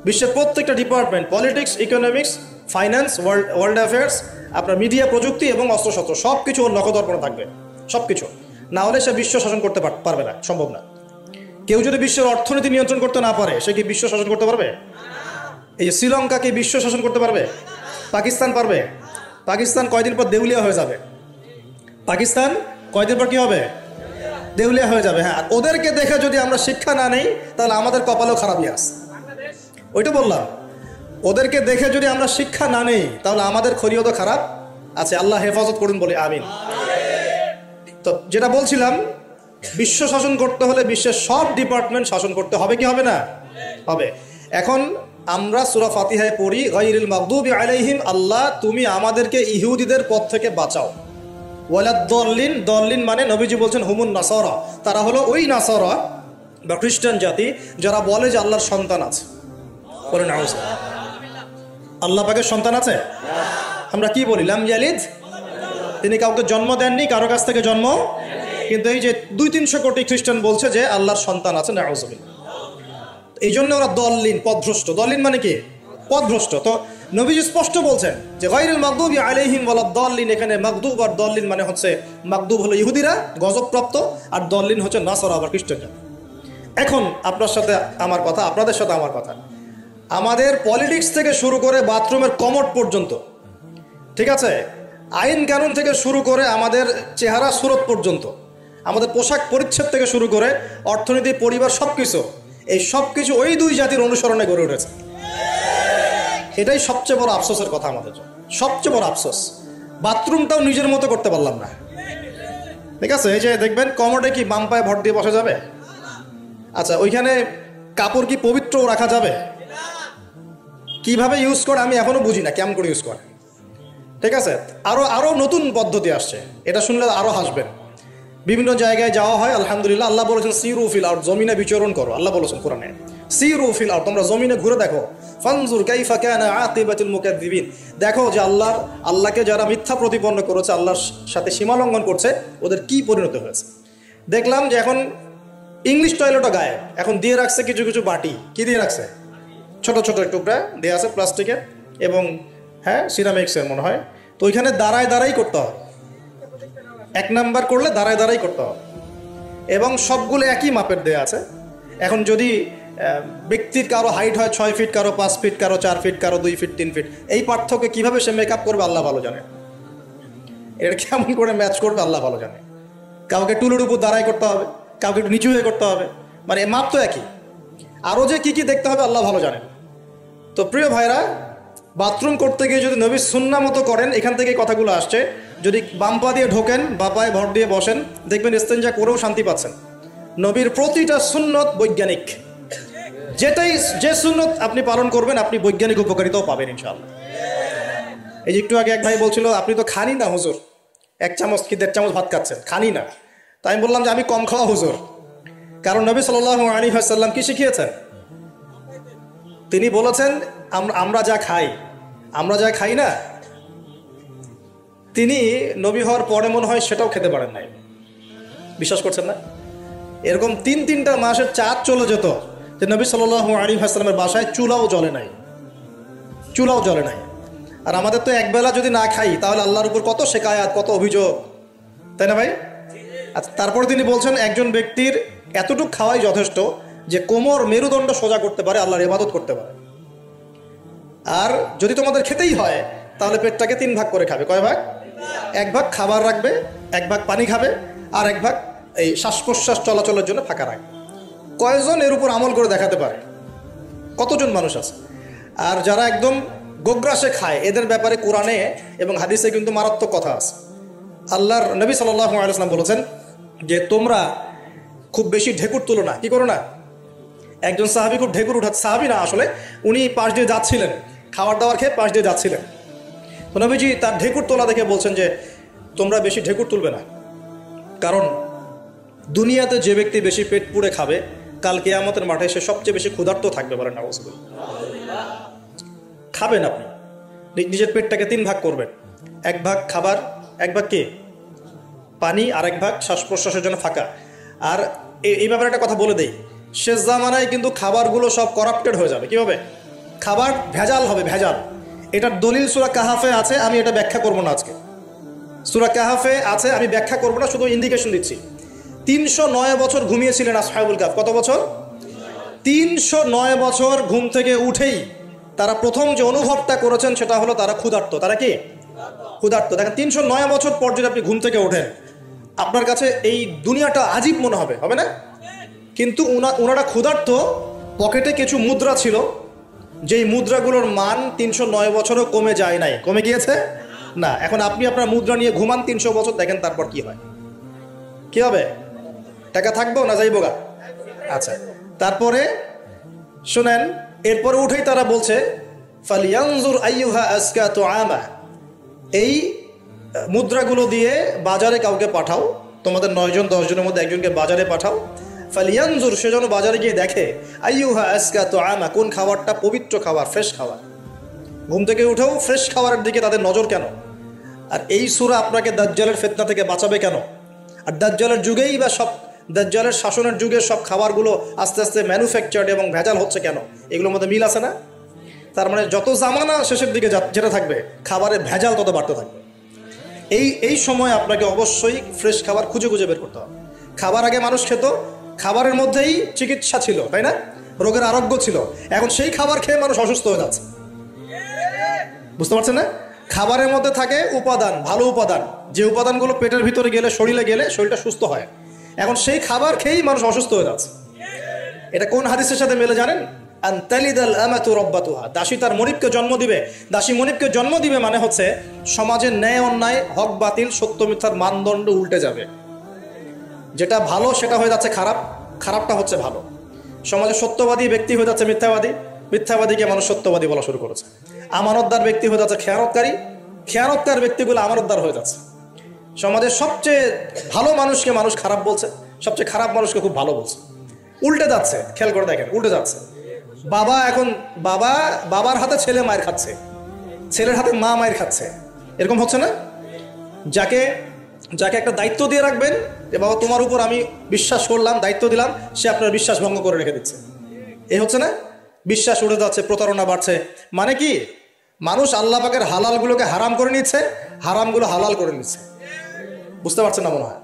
বিশ্বের প্রত্যেকটা department, politics, economics, finance, world affairs, আপনার মিডিয়া, প্রযুক্তি এবং অস্ত্রশস্ত্র, সব কিছু ওর নখদর্পণে থাকবে। সব কিছু না হলে সে বিশ্ব শাসন করতে পারবে না, সম্ভব না। কেউ যদি বিশ্বের অর্থনীতি নিয়ন্ত্রণ করতে না পারে, সে কি বিশ্ব শাসন করতে পারবে? এই যে শ্রীলঙ্কা কি বিশ্ব শাসন করতে পারবে? পাকিস্তান পারবে? পাকিস্তান কয়দিন পর দেউলিয়া হয়ে যাবে। পাকিস্তান কয়দিন পর কি হবে? দেউলিয়া হয়ে যাবে। হ্যাঁ, ওদেরকে দেখে যদি আমরা শিক্ষা না নেই, তাহলে আমাদের কপালেও খারাপই আছে। ওইটা বললাম, ওদেরকে দেখে যদি আমরা শিক্ষা না নেই, তাহলে আমাদের খরিয়ত খারাপ আছে। আল্লাহ হেফাজত করুন, বলি আমিন। তো যেটা বলছিলাম, বিশ্ব শাসন করতে হলে বিশ্বের সব ডিপার্টমেন্ট শাসন করতে হবে, কি হবে না? হবে। এখন আমরা সূরা ফাতিহায় পড়ি গায়রিল মাগদুবি আলাইহিম, আল্লাহ তুমি আমাদেরকে ইহুদিদের পথ থেকে বাঁচাও। ওয়ালাদ-দাল্লিন, দাল্লিন মানে নবীজি বলছেন হুমুন নাসারা, তারা হলো ওই নাসারা বা খ্রিস্টান জাতি যারা বলে যে আল্লাহর সন্তান আছে। বলেন আউযুবিল্লাহ। আল্লাহ পাকের সন্তান আছে? আমরা কি বলি? লাম ইয়ালিদ, তিনি কাউকে জন্ম দেননি, কারো কাছ থেকে জন্ম। কিন্তু এই যে 200-300 কোটি খ্রিস্টান বলছে যে আল্লাহর সন্তান আছে, নাউযুবিল্লাহ। এই জন্য ওরা দল্লিন, পথভ্রষ্ট। দল্লিন মানে কি? পথভ্রষ্ট। তো নবীজি স্পষ্ট বলছেন যে গায়রিল মাগদুবি আলাইহিম ওয়ালাদ-দাল্লিন, এখানে মাগদুব আর দল্লিন মানে হচ্ছে, মাগদুব হলো ইহুদিরা গজবপ্রাপ্ত, আর দল্লিন হচ্ছে নাসারা বা খ্রিস্টানরা। এখন আপনার সাথে আমার কথা, আপনাদের সাথে আমার কথা, আমাদের পলিটিক্স থেকে শুরু করে বাথরুমের কমোড পর্যন্ত, ঠিক আছে, আইন কানুন থেকে শুরু করে আমাদের চেহারা সুরত পর্যন্ত, আমাদের পোশাক পরিচ্ছদ থেকে শুরু করে অর্থনীতি, পরিবার, সব কিছু, এই সব কিছু ওই দুই জাতির অনুসরণে গড়ে উঠেছে। এটাই সবচেয়ে বড় আফসোসের কথা আমাদের জন্য, সবচেয়ে বড় আফসোস। বাথরুমটাও নিজের মতো করতে পারলাম না। ঠিক আছে, এই যে দেখবেন কমোডে কি বাম পায়ে ভর দিয়ে বসা যাবে? আচ্ছা, ওইখানে কাপড় কি পবিত্র রাখা যাবে? কিভাবে ইউজ করে আমি এখনো বুঝি না, কেমন করে ইউজ করে। ঠিক আছে, আরো নতুন পদ্ধতি আসছে, এটা শুনলে আরো হাসবেন। বিভিন্ন জায়গায় যাওয়া হয়, আলহামদুলিল্লাহ। আল্লাহ বলেছেন সিরু ফিল আরদ, জমিনে বিচরণ করো। আল্লাহ বলেছেন কোরআনে সিরু ফিল আরদ, তোমরা জমিনে ঘুরে দেখো। ফানজুর কাইফা কানা আকিবাতুল মুকাদ্দিবিন, দেখো যে আল্লাহকে যারা মিথ্যা প্রতিপন্ন করেছে, আল্লাহর সাথে সীমা লঙ্ঘন করছে, ওদের কি পরিণত হয়েছে। দেখলাম যে এখন ইংলিশ টয়লেটও গায়েব, এখন দিয়ে রাখছে কিছু কিছু বাটি। কি দিয়ে রাখছে? ছোট ছোট টুকরা দেওয়া আছে প্লাস্টিকের এবং হ্যাঁ সিরামিক্সের মনে হয়। তো ওইখানে দাঁড়ায় দাঁড়াই করতে হবে, 1 নাম্বার করলে দাঁড়ায় দাঁড়াই করতে হবে এবং সবগুলো একই মাপের দেওয়া আছে। এখন যদি ব্যক্তির কারো হাইট হয় 6 ফিট, কারো 5 ফিট, কারো 4 ফিট, কারো 2 ফিট 3 ফিট, এই পার্থক্যে কীভাবে সে মেকআপ করবে আল্লাহ ভালো জানে, এটা কেমন করে ম্যাচ করবে আল্লাহ ভালো জানে। কাউকে টুলের উপর দাঁড়াই করতে হবে, কাউকে একটু নিচু হয়ে করতে হবে, মানে মাপ তো একই, আরও যে কী কী দেখতে হবে আল্লাহ ভালো জানেন। তো প্রিয় ভাইরা, বাথরুম করতে গিয়ে যদি নবীর সুন্নাহ মতো করেন, এখান থেকে কথাগুলো আসছে, যদি বাম পা দিয়ে ঢোকেন, বা পায়ে ভর দিয়ে বসেন, দেখবেন ইস্তেঞ্জা করেও শান্তি পাচ্ছেন। নবীর প্রতিটা সুন্নত বৈজ্ঞানিক, যে সুন্নত আপনি পালন করবেন আপনি বৈজ্ঞানিক উপকারিতাও পাবেন ইনশাআল্লাহ। এই যে একটু আগে এক ভাই বলছিল আপনি তো খানি না হুজুর, 1 চামচ কি 1.5 চামচ ভাত খাচ্ছেন, খানি না। তাই আমি বললাম যে আমি কম খাওয়া হুজুর, কারণ নবী সাল্লাল্লাহু আলাইহি ওয়াসাল্লাম কি শিখিয়েছেন? তিনি বলেছেন আমরা যা খাই না, তিনি নবী হওয়ার পরে মনে হয় সেটাও খেতে পারেন নাই, বিশ্বাস করছেন না? এরকম 3-3টা মাসের চাঁদ চলে যেত যে নবী সাল্লাল্লাহু আলাইহি ওয়াসাল্লামের বাসায় চুলাও জ্বলে নাই। আর আমাদের তো একবেলা যদি না খাই তাহলে আল্লাহর উপর কত শেকায়াত, কত অভিযোগ, তাই না ভাই? আচ্ছা, তারপরে তিনি বলছেন একজন ব্যক্তির এতটুকু খাওয়াই যথেষ্ট যে কোমর মেরুদণ্ড সোজা করতে পারে, আল্লাহর ইবাদত করতে পারে। আর যদি তোমাদের খেতেই হয় তাহলে পেটটাকে 3 ভাগ করে খাবে। কয় ভাগ? 1 ভাগ খাবার রাখবে, 1 ভাগ পানি খাবে, আর 1 ভাগ এই শ্বাস প্রশ্বাস চলাচলের জন্য ফাঁকা রাখবে। কয়জন এর উপর আমল করে দেখাতে পারে? কতজন মানুষ আছে? আর যারা একদম গোগ্রাসে খায় এদের ব্যাপারে কোরআনে এবং হাদিসে কিন্তু মারাত্মক কথা আছে। আল্লাহর নবী সাল্লাল্লাহু আলাইহি ওয়াসাল্লাম বলেছেন যে তোমরা খুব বেশি ঢেকুর তুলো না। কি করো না? একজন সাহাবী খুব ঢেকুর উঠাচ্ছে, সাহাবী না আসলে, উনি পাশ দিয়ে যাচ্ছিলেন, খাবার দাবার খেয়ে পাশ দিয়ে যাচ্ছিলেন। তো নবীজি তার ঢেকুর তোলা দেখে বলছেন যে তোমরা বেশি ঢেকুর তুলবে না, কারণ দুনিয়াতে যে ব্যক্তি বেশি পেট পুড়ে খাবে কাল কিয়ামতের মাঠে সে সবচেয়ে বেশি ক্ষুধার্ত থাকবে। বলেন নাউজুবিল্লাহ। খাবেন আপনি, নিজের পেটটাকে 3 ভাগ করবেন, 1 ভাগ খাবার, 1 ভাগ কি পানি, আর 1 ভাগ শ্বাস প্রশ্বাসের জন্য ফাঁকা। আর এই ব্যাপারে একটা কথা বলে দেই, শেষ জামানায় কিন্তু খাবারগুলো সব করাপ্টেড হয়ে যাবে। কীভাবে? খাবার ভেজাল হবে, ভেজাল। এটার দলিল সূরা কাহাফে আছে, আমি এটা ব্যাখ্যা করবো না আজকে। সূরা কাহাফে আছে, আমি ব্যাখ্যা করবো না, শুধু ইন্ডিকেশন দিচ্ছি। 309 বছর ঘুমিয়েছিলেন আসহাবুল কাহফ। কত বছর? 309 বছর ঘুম থেকে উঠেই তারা প্রথম যে অনুভবটা করেছেন সেটা হলো তারা ক্ষুধার্ত। তারা কি ক্ষুধার্ত? দেখেন 309 বছর পর যদি আপনি ঘুম থেকে ওঠেন, আপনার কাছে এই দুনিয়াটা আজীব মনে হবে, হবে না? কিন্তু ওনারা ক্ষুধার্ত, পকেটে কিছু মুদ্রা ছিল, যেই মুদ্রাগুলোর মান 309 বছরও কমে যায় নাই। কমে গিয়েছে না। এখন আপনি আপনার মুদ্রা নিয়ে ঘুমান 300 বছর, দেখেন তারপর কি হয়, কি হবে? টাকা থাকবো না যাইবো গা? আচ্ছা, তারপরে শোনেন, এরপরে উঠেই তারা বলছে ফালিয়ানজুর আইয়ুহা আজকা তুআমা, এই মুদ্রাগুলো দিয়ে বাজারে কাউকে পাঠাও, তোমাদের 9 জন 10 জনের মধ্যে একজনকে বাজারে পাঠাও। ফালিয়ানজুর, সে যেন বাজারে গিয়ে দেখে আইয়ুহা আজকা তুআমা, কোন খাবারটা পবিত্র খাবার, ফ্রেশ খাবার। ঘুম থেকে উঠেও ফ্রেশ খাবারের দিকে তাদের নজর কেন? আর এই সূরা আপনাকে দাজ্জালের ফিতনা থেকে বাঁচাবে কেন? আর দাজ্জালের যুগেই বা সব দাজ্জালের শাসনের যুগে সব খাবারগুলো আস্তে আস্তে ম্যানুফ্যাকচার্ড এবং ভেজাল হচ্ছে কেন? এগুলোর মধ্যে মিল আছে না? তার মানে যত জামানা শেষের দিকে যেটা থাকবে, খাবারের ভেজাল তত বাড়তে থাকবে। এই সময় আপনাকে অবশ্যই ফ্রেশ খাবার খুঁজে খুঁজে বের করতে হবে। খাবার আগে মানুষ খেত, খাবারের মধ্যেই চিকিৎসা ছিল, তাই না? রোগের আরোগ্য ছিল। এখন সেই খাবার খেয়ে মানুষ অসুস্থ হয়ে যাচ্ছে। বুঝতে পারছেন না? খাবারের মধ্যে থাকে উপাদান, ভালো উপাদান, যে উপাদানগুলো পেটের ভিতরে গেলে, শরীরে গেলে শরীরটা সুস্থ হয়। এখন সেই খাবার খেয়েই মানুষ অসুস্থ হয়ে যাচ্ছে। এটা কোন হাদিসের সাথে মেলে জানেন? আনতালিদাল আমাতু রাব্বাতুহা, দাসী তার মনিবকে জন্ম দিবে। দাসী মনিবকে জন্ম দিবে মানে হচ্ছে সমাজের ন্যায় অন্যায়, হক বাতিল, সত্য মিথ্যার মানদণ্ড উল্টে যাবে। যেটা ভালো সেটা হয়ে যাচ্ছে খারাপ, খারাপটা হচ্ছে ভালো। সমাজে সত্যবাদী ব্যক্তি হয়ে যাচ্ছে মিথ্যাবাদী, মিথ্যাবাদীকে মানুষ সত্যবাদী বলা শুরু করেছে। আমানতদার ব্যক্তি হয়ে যাচ্ছে খেয়ানতকারী, খেয়ানতকার ব্যক্তিগুলো আমানতদার হয়ে যাচ্ছে। সমাজের সবচেয়ে ভালো মানুষকে মানুষ খারাপ বলছে, সবচেয়ে খারাপ মানুষকে খুব ভালো বলছে। উল্টে যাচ্ছে, খেয়াল করে দেখেন, উল্টে যাচ্ছে। এখন বাবার হাতে ছেলে মায়ের খাচ্ছে, ছেলের হাতে মা মায়ের খাচ্ছে, এরকম হচ্ছে না? যাকে একটা দায়িত্ব দিয়ে রাখবেন যে বাবা তোমার উপর আমি বিশ্বাস করলাম, দায়িত্ব দিলাম, সে আপনার বিশ্বাস ভঙ্গ করে রেখে দিচ্ছে। এই হচ্ছে না? বিশ্বাস উঠে যাচ্ছে, প্রতারণা বাড়ছে। মানে কি, মানুষ আল্লাহ পাকের হালালগুলোকে হারাম করে নিচ্ছে, হারামগুলো হালাল করে নিচ্ছে। বুঝতে পারছেন না মনে হয়?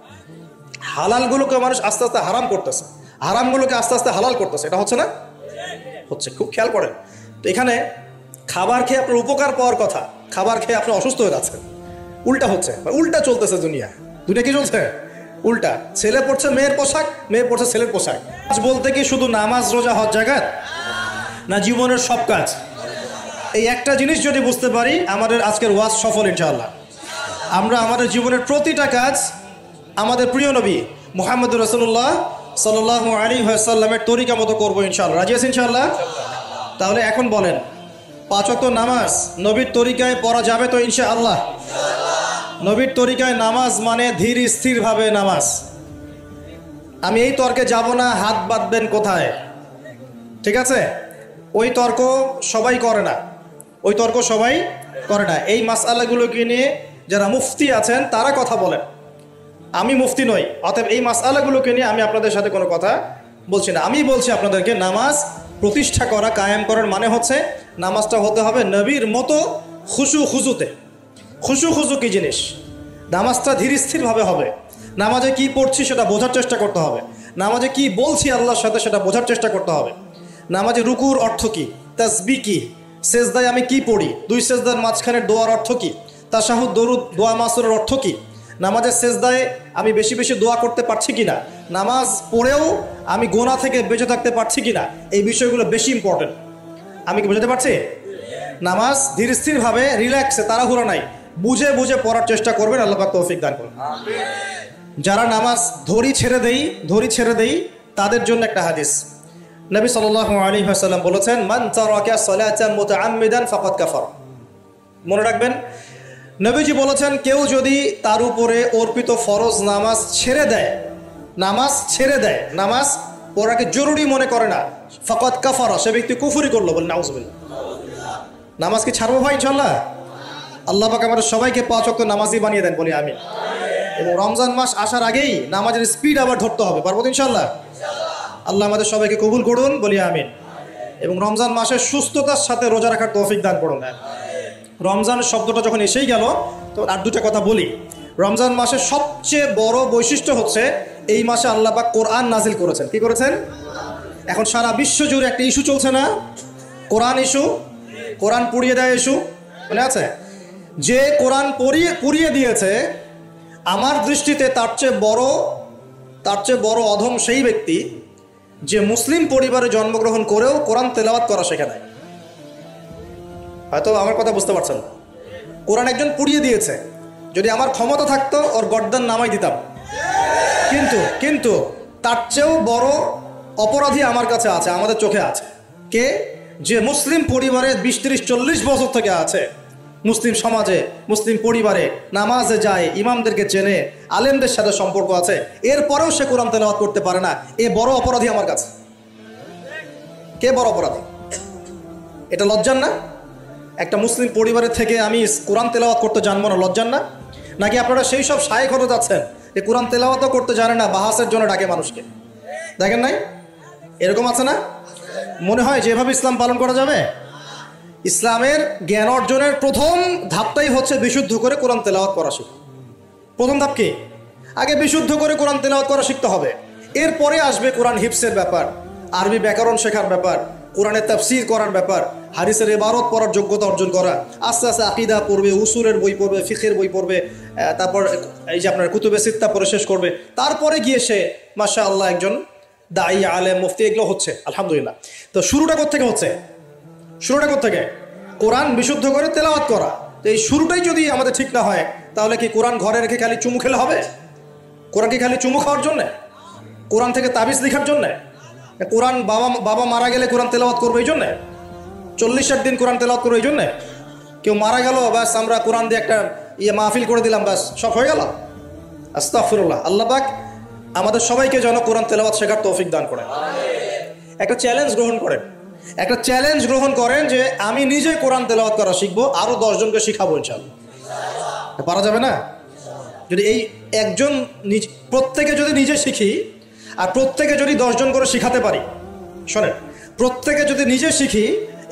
হালালগুলোকে মানুষ আস্তে আস্তে হারাম করতেছে, হারামগুলোকে আস্তে আস্তে হালাল করতেছে। এটা হচ্ছে না? হচ্ছে। খুব খেয়াল করেন। তো এখানে খাবার খেয়ে আপনার উপকার পাওয়ার কথা, খাবার খেয়ে আপনি অসুস্থ হয়ে যাচ্ছেন। উল্টা হচ্ছে, উল্টা চলতেছে দুনিয়া। দুনিয়া কি চলছে? উল্টা। ছেলে পড়ছে মেয়ের পোশাক, মেয়ে পড়ছে ছেলের পোশাক। আজ বলতে কি শুধু নামাজ রোজা হজ জাকাত না, জীবনের সব কাজ? এই একটা জিনিস যদি বুঝতে পারি, আমাদের আজকের ওয়াজ সফল ইনশাআল্লাহ। আমরা আমাদের জীবনের প্রতিটা কাজ আমাদের প্রিয় নবী মুহাম্মদ রাসূলুল্লাহ সাল্লাল্লাহু আলাইহি ওয়াসাল্লামের তরিকা মতো করবো ইনশাআল্লাহ। রাজি আছেন ইনশাআল্লাহ? তাহলে এখন বলেন, 5 ওয়াক্ত নামাজ নবীর তরিকায় পড়া যাবে তো ইনশাআল্লাহ? নবীর তরিকায় নামাজ মানে ধীর স্থিরভাবে নামাজ। আমি এই তর্কে যাব না, হাত বাঁধবেন কোথায়, ঠিক আছে? ওই তর্ক সবাই করে না, ওই তর্ক সবাই করে না। এই মাসআলাগুলোকে নিয়ে যারা মুফতি আছেন তারা কথা বলেন, আমি মুফতি নই, অতএব এই মাসআলাগুলোকে নিয়ে আমি আপনাদের সাথে কোনো কথা বলছি না। আমি বলছি আপনাদেরকে, নামাজ প্রতিষ্ঠা করা, কায়েম করার মানে হচ্ছে নামাজটা হতে হবে নবীর মতো খুশু খুজুতে। খুশু খুজু কি জিনিস? নামাজটা ধীর স্থিরভাবে হবে। নামাজে কি পড়ছি সেটা বোঝার চেষ্টা করতে হবে। নামাজে কি বলছি আল্লাহর সাথে সেটা বোঝার চেষ্টা করতে হবে। নামাজে রুকুর অর্থ কি, তাসবিহ কি, সেজদায় আমি কি পড়ি, 2 সেজদার মাঝখানের দোয়ার অর্থ কি, তাশাহুদ দরুদ দোয়া মাসুরের অর্থ কি, নামাজের সেজদায় আমি বেশি বেশি দোয়া করতে পারছি কিনা, নামাজ পড়েও আমি গোনা থেকে বেঁচে থাকতে পারছি কিনা, এই বিষয়গুলো বেশি ইম্পর্টেন্ট। আমি কি বুঝতে পারছি? নামাজ ধীর স্থিরভাবে, রিল্যাক্সে, তাড়াহুড়ো নাই, বুঝে বুঝে পড়ার চেষ্টা করবেন। আল্লাহ পাক তৌফিক দান করুন। যারা নামাজ ধরি ছেড়ে দেই তাদের জন্য একটা হাদিস। নবী সাল্লাল্লাহু আলাইহি ওয়াসাল্লাম বলেছেন, মান তারাকা সালাতান মুতাআম্মিদান ফাকাদ কাফার। মনে রাখবেন, নবীজি বলেছেন, কেউ যদি তার উপরে অর্পিত ফরজ নামাজ ছেড়ে দেয়, নামাজ পড়াকে জরুরি মনে করে না, ফাকাদ কাফারা, সে ব্যক্তি কুফরি করলো। বলে নাউজুবিল্লাহ। নামাজ কি ছাড়বো ভাই ইনশাআল্লাহ? আল্লাহ পাক আমাদের সবাইকে 5 ওয়াক্ত নামাজি বানিয়ে দেন, বলি আমিন। এবং রমজান মাস আসার আগেই নামাজের স্পিড আবার ধরতে হবে, পারবো ইনশাআল্লাহ? আল্লাহ আমাদের সবাইকে কবুল করুন, বলি আমিন। এবং রমজান মাসে সুস্থতার সাথে রোজা রাখার তৌফিক দান করুন। রমজান শব্দটা যখন এসেই গেল, তো আর দুটো কথা বলি। রমজান মাসের সবচেয়ে বড় বৈশিষ্ট্য হচ্ছে এই মাসে আল্লাহ পাক কোরআন নাজিল করেছেন। কি করেছেন? এখন সারা বিশ্ব জুড়ে একটা ইস্যু চলছে না, কোরআন ইস্যু, কোরআন পুড়িয়ে দেয় ইস্যু, মনে আছে? যে কোরআন পুড়িয়ে দিয়েছে, আমার দৃষ্টিতে তার চেয়ে বড় অধম সেই ব্যক্তি যে মুসলিম পরিবারে জন্মগ্রহণ করেও কোরআন তেলাওয়াত করা শেখে নাই। হয়তো আমার কথা বুঝতে পারছেন না। কোরআন একজন পুড়িয়ে দিয়েছে, যদি আমার ক্ষমতা থাকতো ওর গর্দান নামাই দিতাম, কিন্তু তার চেয়েও বড় অপরাধী আমার কাছে আছে, আমাদের চোখে আছে। কে? যে মুসলিম পরিবারে 20-30-40 বছর থেকে আছে, মুসলিম সমাজে, মুসলিম পরিবারে নামাজে যায়, ইমামদেরকে চেনে, আলেমদের সাথে সম্পর্ক আছে, এরপরেও সে কোরআন তেলাওয়াত করতে পারে না। এ বড় অপরাধী আমার কাছে। কে বড় অপরাধী? এটা লজ্জার না? একটা মুসলিম পরিবারের থেকে আমি কোরআন তেলাওয়াত করতে জানবো না, লজ্জার না? নাকি আপনারা সেই সব শায়েখ হতে যাচ্ছেন যে কোরআন তেলাওয়াতও করতে জানে না, বাহাসের জন্য ডাকে মানুষকে? দেখেন নাই এরকম আছে না? মনে হয় যেভাবে ইসলাম পালন করা যাবে? ইসলামের জ্ঞান অর্জনের প্রথম ধাপটাই হচ্ছে বিশুদ্ধ করে কোরআন তেলাওয়াত করা শিখা। প্রথম ধাপ কি? আগে বিশুদ্ধ করে কোরআন তেলাওয়াত করা শিখতে হবে। এরপরে আসবে কোরআন হিফসের ব্যাপার, আরবি ব্যাকরণ শেখার ব্যাপার, কোরআনের তাফসীর করার ব্যাপার, হাদিসের ইবারত পড়ার যোগ্যতা অর্জন করা। আস্তে আস্তে আকীদা পড়বে, উসুলের বই পড়বে, ফিকহের বই পড়বে, তারপর এই যে আপনার কুতুবে সিত্তা পড়ে শেষ করবে। তারপরে গিয়ে সে মাশাআল্লাহ একজন দাঈ, আলেম, মুফতি, এগুলো হচ্ছে আলহামদুলিল্লাহ। তো শুরুটা কোত্থেকে হচ্ছে? কোরআন বিশুদ্ধ করে তেলাওয়াত করা। তো এই শুরুটাই যদি আমাদের ঠিক না হয়, তাহলে কি কোরআন ঘরে রেখে খালি চুমু খেলে হবে? কোরআন কি খালি চুমু খাওয়ার জন্যে? কোরআন থেকে তাবিজ লেখার জন্যে? কোরআন বাবা মারা গেলে কোরআন তেলাওয়াত করবো এই জন্যে? 40 দিন কোরআন তেলাওয়াত করবো এই জন্যে? কেউ মারা গেল, ব্যাস আমরা কোরআন দিয়ে একটা মাহফিল করে দিলাম, ব্যাস সব হয়ে গেল? আস্তাগফিরুল্লাহ। আল্লাহ পাক আমাদের সবাইকে যেন কোরআন তেলাওয়াত শেখার তৌফিক দান করেন। একটা চ্যালেঞ্জ গ্রহণ করেন যে আমি নিজে কোরআন তেলাওয়াত করা শিখবো, আরো 10 জনকে শিখাবো ইনশাআল্লাহ। পারা যাবে না? যদি এই একজন প্রত্যেকে যদি নিজে শিখি আর প্রত্যেকে যদি 10 জন করে শিখাতে পারি, শোনেন, প্রত্যেকে যদি নিজে শিখি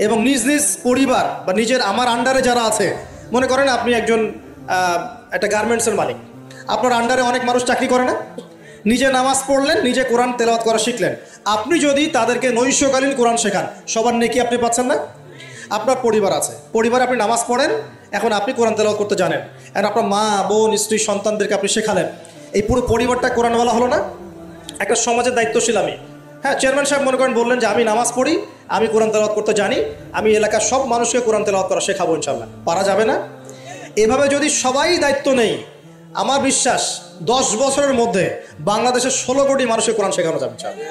এবং নিজ নিজ পরিবার বা নিজের আমার আন্ডারে যারা আছে, মনে করেন আপনি একজন একটা গার্মেন্টসের মালিক, আপনার আন্ডারে অনেক মানুষ চাকরি করে না, নিজে নামাজ পড়লেন, নিজে কোরআন তেলাওয়াত করা শিখলেন, আপনি যদি তাদেরকে নৈশকালীন কোরআন শেখান, সবার নেকি আপনি পাচ্ছেন না? আপনার পরিবার আছে, পরিবারে আপনি নামাজ পড়েন, এখন আপনি কোরআন তেলাওয়াত করতে জানেন, এখন আপনার মা বোন স্ত্রী সন্তানদেরকে আপনি শেখালেন, এই পুরো পরিবারটা কোরআনওয়ালা হলো না? একটা সমাজের দায়িত্বশীল আমি। হ্যাঁ, চেয়ারম্যান সাহেব মনে করেন বললেন যে আমি নামাজ পড়ি, আমি কোরআন তেলাওয়াত করতে জানি, আমি এলাকার সব মানুষকে কোরআন তেলাওয়াত করা শেখাবো ইনশাআল্লাহ। পারা যাবে না? এভাবে যদি সবাই দায়িত্ব নেই, আমার বিশ্বাস 10 বছরের মধ্যে বাংলাদেশের 16 কোটি মানুষকে কোরআন শেখানো যাবে ইনশাআল্লাহ।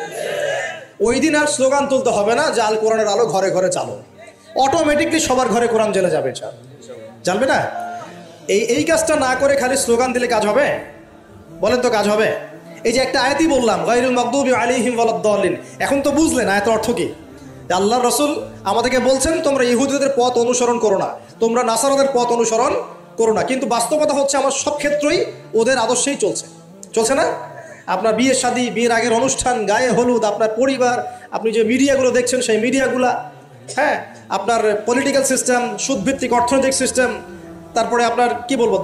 ওই দিন আর স্লোগান তুলতে হবে না যে আল কোরআনের আলো ঘরে ঘরে চালো, অটোমেটিকলি সবার ঘরে কোরআন জ্বলে যাবে ইনশাআল্লাহ। জ্বলবে না? এই কাজটা না করে খালি স্লোগান দিলে কাজ হবে? বলেন তো কাজ হবে? এই যে একটা আয়াতই বললাম, গায়রুল মাগদুবি আলাইহিম ওয়ালাদ-দাল্লিন, এখন তো বুঝলেন আয়াতের অর্থ কি? আল্লাহর রাসূল আমাদেরকে বলছেন তোমরা ইহুদিদের পথ অনুসরণ করো না, তোমরা নাসারাদের পথ অনুসরণ করো না। কিন্তু বাস্তবতা হচ্ছে আমার সব ক্ষেত্রেই ওদের আদর্শেই চলছে না? আপনার বিয়ে শাদী, বিয়ের আগের অনুষ্ঠান, গায়ে হলুদ, আপনার পরিবার, আপনি যে মিডিয়াগুলো দেখছেন সেই মিডিয়াগুলা, হ্যাঁ, আপনার পলিটিক্যাল সিস্টেম, সুদভিত্তিক অর্থনৈতিক সিস্টেম, তারপরে আপনার কি বলবো,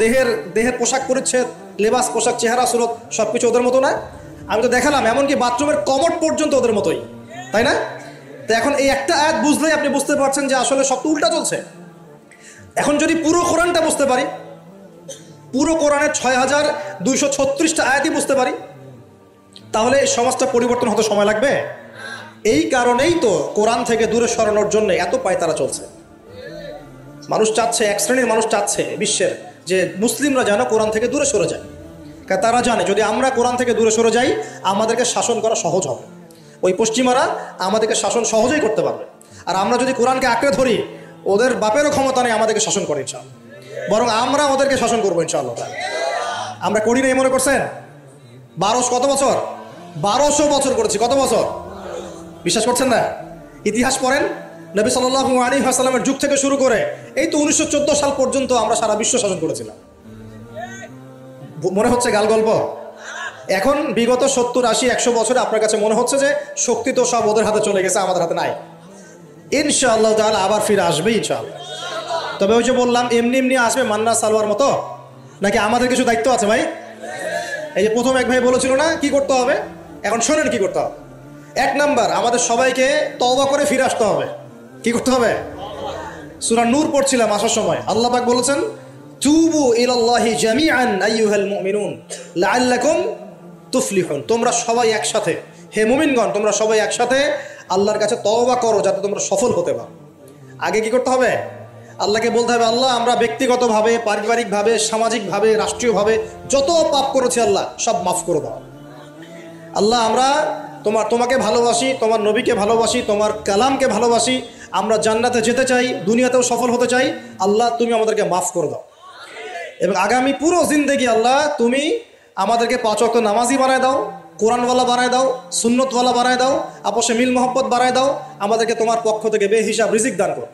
দেহের পোশাক পরিচ্ছদ, লেবাস পোশাক, চেহারা সুরত, সব কিছু ওদের মতো না? আমি তো দেখালাম এমনকি বাথরুমের কমোড পর্যন্ত ওদের মতোই, তাই না? তো এখন এই একটা আয়াত বুঝলেই আপনি বুঝতে পারছেন যে আসলে সব তো উল্টা চলছে। এখন যদি পুরো কোরআনটা বুঝতে পারি, পুরো কোরআনের 6236টা আয়াতই বুঝতে পারি, তাহলে এই সমাজটা পরিবর্তন হতে সময় লাগবে? এই কারণেই তো কোরআন থেকে দূরে সরানোর জন্য এত পায়তারা চলছে। মানুষ চাচ্ছে, এক শ্রেণীর মানুষ চাচ্ছে বিশ্বের যে মুসলিমরা যেন কোরআন থেকে দূরে সরে যায়, কারণ তারা জানে যদি আমরা কোরআন থেকে দূরে সরে যাই আমাদেরকে শাসন করা সহজ হবে। ওই পশ্চিমারা আমাদেরকে শাসন সহজেই করতে পারবে, আর আমরা যদি কোরআনকে আঁকড়ে ধরি ওদের বাপেরও ক্ষমতা নেই আমাদেরকে শাসন করে ইনশাআল্লাহ, বরং আমরা ওদেরকে শাসন করবো ইনশাআল্লাহ। আমরা করি নাই মনে করছেন? 1200 বছর করেছি। কত বছর? বিশ্বাস করছেন না? ইতিহাস পড়েন, নবী সাল্লাল্লাহু আলাইহি ওয়াসাল্লামের যুগ থেকে শুরু করে এই তো 1914 সাল পর্যন্ত আমরা সারা বিশ্ব শাসন করেছিলাম। মনে হচ্ছে গাল গল্প? এখন বিগত 70, 80, 100 বছরে আপনার কাছে মনে হচ্ছে যে শক্তি তো সব ওদের হাতে চলে গেছে, আমাদের হাতে নাই। ইনশাআল্লাহ তাআলা আবার ফিরে আসবে ইনশাআল্লাহ। তবে ওই যে বললাম এমনি আসবে মান্না সালোয়ার মতো, নাকি আমাদের কিছু দায়িত্ব আছে ভাই? এই যে প্রথম এক ভাই বলেছিল না কি করতে হবে, এখন শোনেন কি করতে হবে। 1 নাম্বার, আমাদের সবাইকে তওবা করে ফিরে আসতে হবে। কি করতে হবে? সূরা নূর পড়ছিলাম আসার সময়, আল্লাহ পাক বলেছেন তুবু ইলাল্লাহি জামিআন আইয়ুহাল মুমিনুন লাআল্লাকুম তুফলিহুন, তোমরা সবাই একসাথে, হে মুমিনগণ তোমরা সবাই একসাথে আল্লাহর কাছে তওবা করো যাতে তোমরা সফল হতে পারো। আগে কি করতে হবে? আল্লাহকে বলতে হবে আল্লাহ আমরা ব্যক্তিগতভাবে, পারিবারিকভাবে, সামাজিকভাবে, রাষ্ট্রীয়ভাবে যত পাপ করেছি আল্লাহ সব মাফ করে দাও। আল্লাহ আমরা তোমাকে ভালোবাসি, তোমার নবীকে ভালোবাসি, তোমার কালামকে ভালোবাসি, আমরা জান্নাতে যেতে চাই, দুনিয়াতেও সফল হতে চাই, আল্লাহ তুমি আমাদেরকে মাফ করে দাও। এবং আগামী পুরো জিন্দেগি আল্লাহ তুমি আমাদেরকে 5 ওয়াক্ত নামাজি বানায় দাও, কোরআনওয়ালা বানায় দাও, সুন্নতওয়ালা বানায় দাও, আপসে মিল মোহব্বত বানায় দাও, আমাদেরকে তোমার পক্ষ থেকে বেহিসাব রিজিক দান করো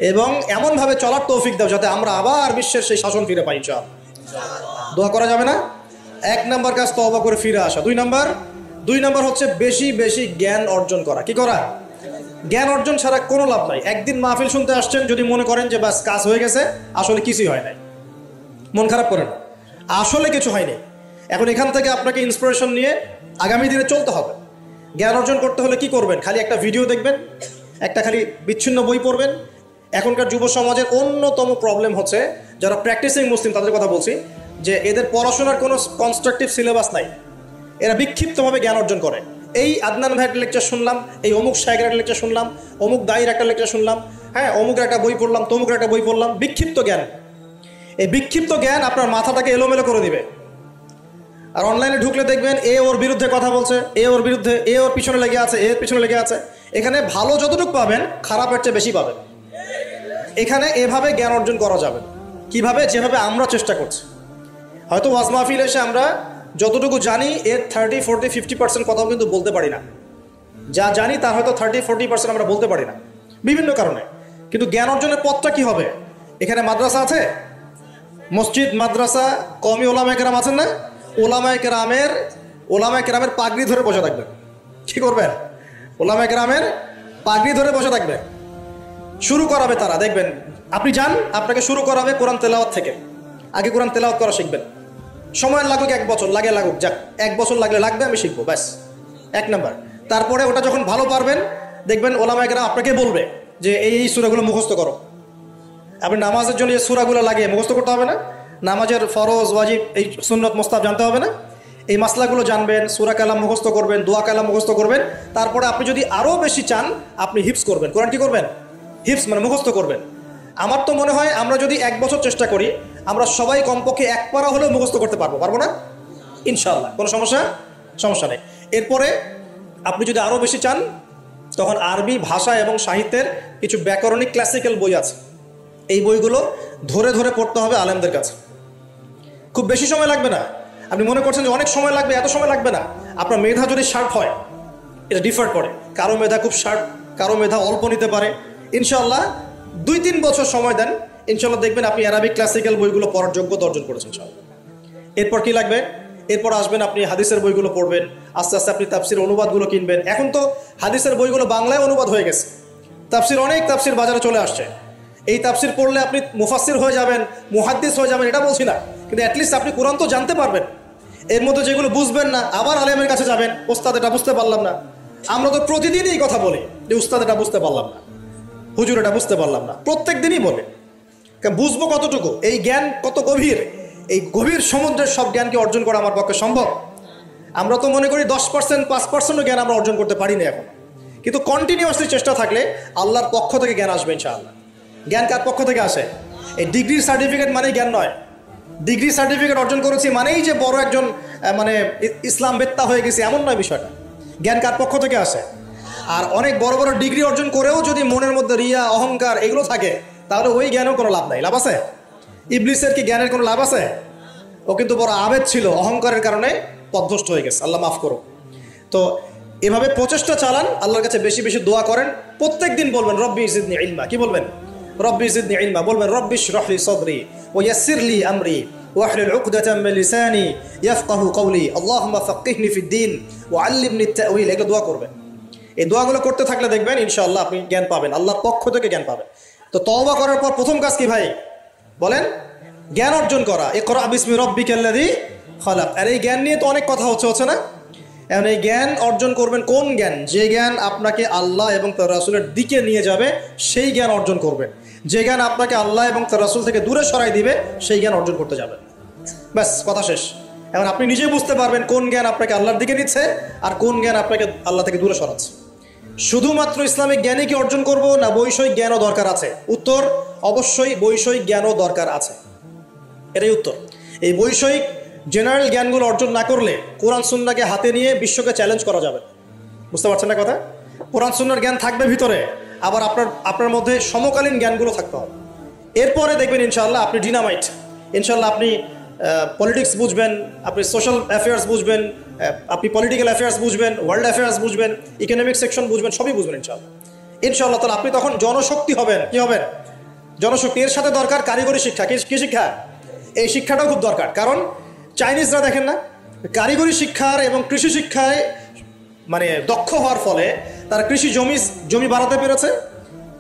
এবং এমনভাবে চলার তৌফিক দাও যাতে আমরা আবার বিশ্বের সেই শাসন ফিরে পাই ইনশাআল্লাহ। দোয়া করা যাবে না? 1 নাম্বার কাজ তওবা করে ফিরে আসা। 2 নাম্বার হচ্ছে বেশি বেশি জ্ঞান অর্জন করা। কি করা? জ্ঞান অর্জন ছাড়া কোনো লাভ নাই। একদিন মাহফিল শুনতে আসছেন, যদি মনে করেন যে বাস কাজ হয়ে গেছে, আসলে কিছুই হয় নাই, মন খারাপ করেন, আসলে কিছু হয়নি। এখন এখান থেকে আপনাকে ইন্সপিরেশন নিয়ে আগামী দিনে চলতে হবে। জ্ঞান অর্জন করতে হলে কি করবেন? খালি একটা ভিডিও দেখবেন, একটা খালি বিচ্ছিন্ন বই পড়বেন। এখনকার যুব সমাজের অন্যতম প্রবলেম হচ্ছে যারা প্র্যাকটিসিং মুসলিম, তাদের কথা বলছি, যে এদের পড়াশোনার কোনো কনস্ট্রাকটিভ সিলেবাস নাই, এরা বিক্ষিপ্তভাবে জ্ঞান অর্জন করে। এই আদনান ভাইয়ের লেকচার শুনলাম, এই অমুক শায়েখের একটা লেকচার শুনলাম, অমুক দায়ের একটা লেকচার শুনলাম, হ্যাঁ অমুকের একটা বই পড়লাম, তমুকের একটা বই পড়লাম, বিক্ষিপ্ত জ্ঞান। এই বিক্ষিপ্ত জ্ঞান আপনার মাথাটাকে এলোমেলো করে দিবে। আর অনলাইনে ঢুকলে দেখবেন এ ওর বিরুদ্ধে কথা বলছে, এ ওর বিরুদ্ধে, এ ওর পিছনে লেগে আছে, এর পিছনে লেগে আছে। এখানে ভালো যতটুকু পাবেন খারাপের চেয়ে বেশি পাবেন। এখানে এভাবে জ্ঞান অর্জন করা যাবে। কিভাবে? যেভাবে আমরা চেষ্টা করছি। হয়তো ওয়াজ মাহফিল এসে আমরা যতটুকু জানি এর 30, 40, 50% কথাও কিন্তু বলতে পারি না। যা জানি তার হয়তো 30, 40% আমরা বলতে পারি না বিভিন্ন কারণে। কিন্তু জ্ঞান অর্জনের পথটা কি হবে? এখানে মাদ্রাসা আছে, মসজিদ, মাদ্রাসা, কওমি ওলামায়ে কেরাম আছেন না? ওলামায়ে কেরামের পাগড়ি ধরে বসে থাকবেন। কি করবেন? ওলামায়ে কেরামের পাগড়ি ধরে বসে থাকবে, শুরু করাবে তারা, দেখবেন আপনি যান, আপনাকে শুরু করাবে কোরআন তেলাওয়াত থেকে। আগে কোরআন তেলাওয়াত করা শিখবেন, সময় লাগুক 1 বছর, লাগুক, যাক 1 বছর লাগবে, আমি শিখবো, ব্যাস 1 নাম্বার। তারপরে ওটা যখন ভালো পারবেন, দেখবেন ওলামায়ে কেরাম আপনাকে বলবে যে এই সূরাগুলো মুখস্থ করো। আপনি নামাজের জন্য এই সূরাগুলো লাগিয়ে মুখস্থ করতে হবে না? নামাজের ফরজ, ওয়াজিব, এই সুন্নত, মুস্তাহাব জানতে হবে না? এই মাসলাগুলো জানবেন, সূরা কালাম মুখস্থ করবেন, দোয়া কালাম মুখস্থ করবেন। তারপরে আপনি যদি আরও বেশি চান, আপনি হিফজ করবেন। কোরআন কি করবেন? হিফজ মানে মুখস্থ করবেন। আমার তো মনে হয় আমরা যদি 1 বছর চেষ্টা করি, আমরা সবাই কমপক্ষে 1 পারা হলেও মুখস্থ করতে পারবো না? ইনশাআল্লাহ, কোনো সমস্যা নেই। এরপরে আপনি যদি আরও বেশি চান, তখন আরবি ভাষা এবং সাহিত্যের কিছু ব্যাকরণিক ক্লাসিক্যাল বই আছে, এই বইগুলো ধরে ধরে পড়তে হবে আলেমদের কাছে। খুব বেশি সময় লাগবে না। আপনি মনে করছেন যে অনেক সময় লাগবে, এত সময় লাগবে না। আপনার মেধা যদি শার্প হয়, এটা ডিফার করে, কারো মেধা খুব শার্প, কারো মেধা অল্প নিতে পারে। ইনশাআল্লাহ 2-3 বছর সময় দেন, ইনশাআল্লাহ দেখবেন আপনি আরবিক ক্লাসিক্যাল বইগুলো পড়ার যোগ্যতা অর্জন করেছেন ইনশাআল্লাহ। এরপর কি লাগবে? এরপর আসবেন আপনি হাদিসের বইগুলো পড়বেন, আস্তে আস্তে আপনি তাফসির অনুবাদগুলো কিনবেন। এখন তো হাদিসের বইগুলো বাংলায় অনুবাদ হয়ে গেছে, অনেক তাফসির বাজারে চলে আসছে। এই তাফসির পড়লে আপনি মুফাসসির হয়ে যাবেন, মুহাদ্দিস হয়ে যাবেন, এটা বলছি না, কিন্তু অ্যাটলিস্ট আপনি কোরআন তো জানতে পারবেন। এর মধ্যে যেগুলো বুঝবেন না, আবার আলেমের কাছে যাবেন, ওস্তাদ এটা বুঝতে পারলাম না। আমরা তো প্রতিদিনই এই কথা বলি যে উস্তাদ এটা বুঝতে পারলাম না, হুজুর এটা বুঝতে পারলাম না, প্রত্যেক দিনই বলে। বুঝবো কতটুকু? এই জ্ঞান কত গভীর, এই গভীর সমুদ্রের সব জ্ঞানকে অর্জন করা আমার পক্ষে সম্ভব? আমরা তো মনে করি 10%, 5%ও জ্ঞান আমরা অর্জন করতে পারি না এখন। কিন্তু কন্টিনিউয়াসলি চেষ্টা থাকলে আল্লাহর পক্ষ থেকে জ্ঞান আসবে ইনশাআল্লাহ। জ্ঞান কার পক্ষ থেকে আসে? এই ডিগ্রি সার্টিফিকেট মানেই জ্ঞান নয়। ডিগ্রি সার্টিফিকেট অর্জন করেছি মানেই যে বড় একজন মানে ইসলাম বেত্তা হয়ে গেছি, এমন নয় বিষয়টা। জ্ঞান কার পক্ষ থেকে আসে? আর অনেক বড় বড় ডিগ্রি অর্জন করেও যদি মনের মধ্যে রিয়া, অহংকার এগুলো থাকে, তাহলে ওই জ্ঞানেও কোনো লাভ নাই। লাভ আছে? ইবলিসের কি জ্ঞানের কোনো লাভ আছে? ও কিন্তু বড় আবেদ ছিল, অহংকারের কারণে পথভ্রষ্ট হয়ে গেছে, আল্লাহ মাফ করো। তো এভাবে প্রচেষ্টা চালান, আল্লাহর কাছে বেশি বেশি দোয়া করেন। প্রত্যেক দিন বলবেন রব্বি জিদনি ইলমা। কি বলবেন? রব্বি জিদনি ইলমা। বলবেন রব্বি ইশরাহ লি সাদরি ওয়া ইয়াসসির লি আমরি ওয়াহলুল উকদাতাম মিন লিসানি ইয়াফকাহু কওলি আল্লাহুম্মা ফাক্কিহনি ফিদ-দীন ওয়া আল্লিমনি আত-তা'ওয়িল। এগুলো দোয়া করবেন। এই দোয়াগুলো করতে থাকলে দেখবেন ইনশাআল্লাহ আপনি জ্ঞান পাবেন, আল্লাহর পক্ষ থেকে জ্ঞান পাবেন। তো তওবা করার পর প্রথম কাজ কি ভাই বলেন? জ্ঞান অর্জন করা। ইকরা বিসমি রাব্বিকাল্লাযী খালাক। আর এই জ্ঞান নিয়ে তো অনেক কথা হচ্ছে না? এখন এই জ্ঞান অর্জন করবেন কোন জ্ঞান? যে জ্ঞান আপনাকে আল্লাহ এবং তার রাসূলের দিকে নিয়ে যাবে, সেই জ্ঞান অর্জন করবেন। যে জ্ঞান আপনাকে আল্লাহ এবং তার রাসূল থেকে দূরে সরাই দিবে, সেই জ্ঞান অর্জন করতে যাবেন। ব্যাস, কথা শেষ। এখন আপনি নিজেই বুঝতে পারবেন কোন জ্ঞান আপনাকে আল্লাহর দিকে নিচ্ছে আর কোন জ্ঞান আপনাকে আল্লাহ থেকে দূরে সরাচ্ছে। শুধুমাত্র ইসলামিক জ্ঞানই কি অর্জন করব, না বৈষয়িক জ্ঞানও দরকার আছে? উত্তর অবশ্যই বৈষয়িক জ্ঞানও দরকার আছে, এটাই উত্তর। এই বৈষয়িক জেনারেল জ্ঞানগুলো অর্জন না করলে কোরআন সুন্নাহকে হাতে নিয়ে বিশ্বকে চ্যালেঞ্জ করা যাবে। বুঝতে পারছেন না কথা? কোরআন সুন্নাহর জ্ঞান থাকবে ভিতরে, আবার আপনার মধ্যে সমকালীন জ্ঞানগুলো থাকতে হবে। এরপরে দেখবেন ইনশাআল্লাহ আপনি ডিনামাইট। ইনশাআল্লাহ আপনি পলিটিক্স বুঝবেন, আপনি সোশ্যাল অ্যাফেয়ার্স বুঝবেন, আপনি পলিটিক্যাল অ্যাফেয়ার্স বুঝবেন, ওয়ার্ল্ড অ্যাফেয়ার্স বুঝবেন, ইকোনমিক সেকশন বুঝবেন, সবই বুঝবেন ইনশাআল্লাহ। তাহলে আপনি তখন জনশক্তি হবেন। কি হবেন? জনশক্তি। এর সাথে দরকার কারিগরি শিক্ষা। কি শিক্ষা? এই শিক্ষাটাও খুব দরকার। কারণ চাইনিজরা দেখেন না, কারিগরি শিক্ষার এবং কৃষি শিক্ষায় মানে দক্ষ হওয়ার ফলে তারা কৃষি জমি বাড়াতে পেরেছে,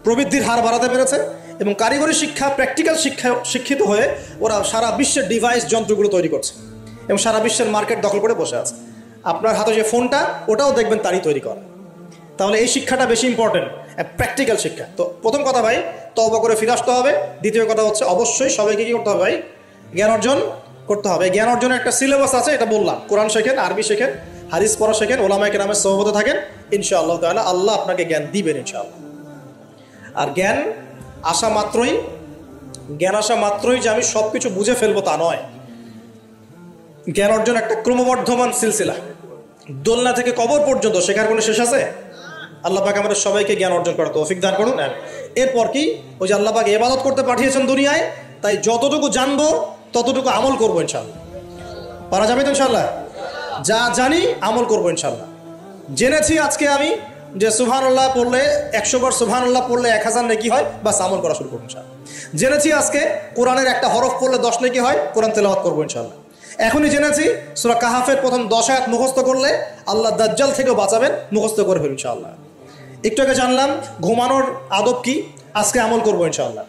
প্রবৃদ্ধির হার বাড়াতে পেরেছে, এবং কারিগরি শিক্ষা, প্র্যাকটিক্যাল শিক্ষিত হয়ে ওরা সারা বিশ্বের ডিভাইস যন্ত্রগুলো তৈরি করছে এবং সারা বিশ্বের মার্কেট দখল করে বসে আছে। আপনার হাতে যে ফোনটা, ওটাও দেখবেন তারই তৈরি করা। তাহলে এই শিক্ষাটা বেশি ইম্পর্টেন্ট, প্র্যাকটিক্যাল শিক্ষা। তো প্রথম কথা ভাই, তওবা করে ফিরে আসতে হবে। দ্বিতীয় কথা হচ্ছে অবশ্যই সবাইকে কি করতে হবে ভাই? জ্ঞান অর্জন করতে হবে। জ্ঞান অর্জনের একটা সিলেবাস আছে, এটা বললাম। কোরআন শেখেন, আরবি শেখেন, হাদিস পড়া শেখেন, ওলামায়ে কেরামের সোহবতে থাকেন, ইনশাআল্লাহ তাআলা আল্লাহ আপনাকে জ্ঞান দিবেন ইনশাআল্লাহ। আর জ্ঞান আসা মাত্রই যে আমি সব কিছু বুঝে ফেলবো তা নয়। জ্ঞান অর্জন একটা ক্রমবর্ধমান সিলসিলা। দোলনা থেকে কবর পর্যন্ত শেখার কোনো শেষ আছে? আল্লাহ পাক আমাদের সবাইকে জ্ঞান অর্জন করার তৌফিক দান করুন। এরপর কি, ওই যে আল্লাহ পাক ইবাদত করতে পাঠিয়েছেন দুনিয়ায়, তাই যতটুকু জানবো ততটুকু আমল করবো ইনশাআল্লাহ। পারা যাবে তো ইনশাআল্লাহ? যা জানি আমল করবো ইনশাআল্লাহ। জেনেছি আজকে আমি যে সুবহানাল্লাহ পড়লে 100 বার সুবহানাল্লাহ পড়লে 1000 নেকি হয়, বাস আমল করা শুরু করবো ইনশাআল্লাহ। জেনেছি আজকে কোরআনের একটা হরফ পড়লে 10 নেকি হয়, কোরআন তেলাওয়াত করবো ইনশাআল্লাহ। এখনই জেনেছি সূরা কাহাফের প্রথম 10 আয়াত মুখস্থ করলে আল্লাহ দাজ্জাল থেকেও বাঁচাবেন, মুখস্থ করে ফেলুন ইনশাআল্লাহ। একটু আগে জানলাম ঘুমানোর আদব কি, আজকে আমল করবো ইনশাআল্লাহ।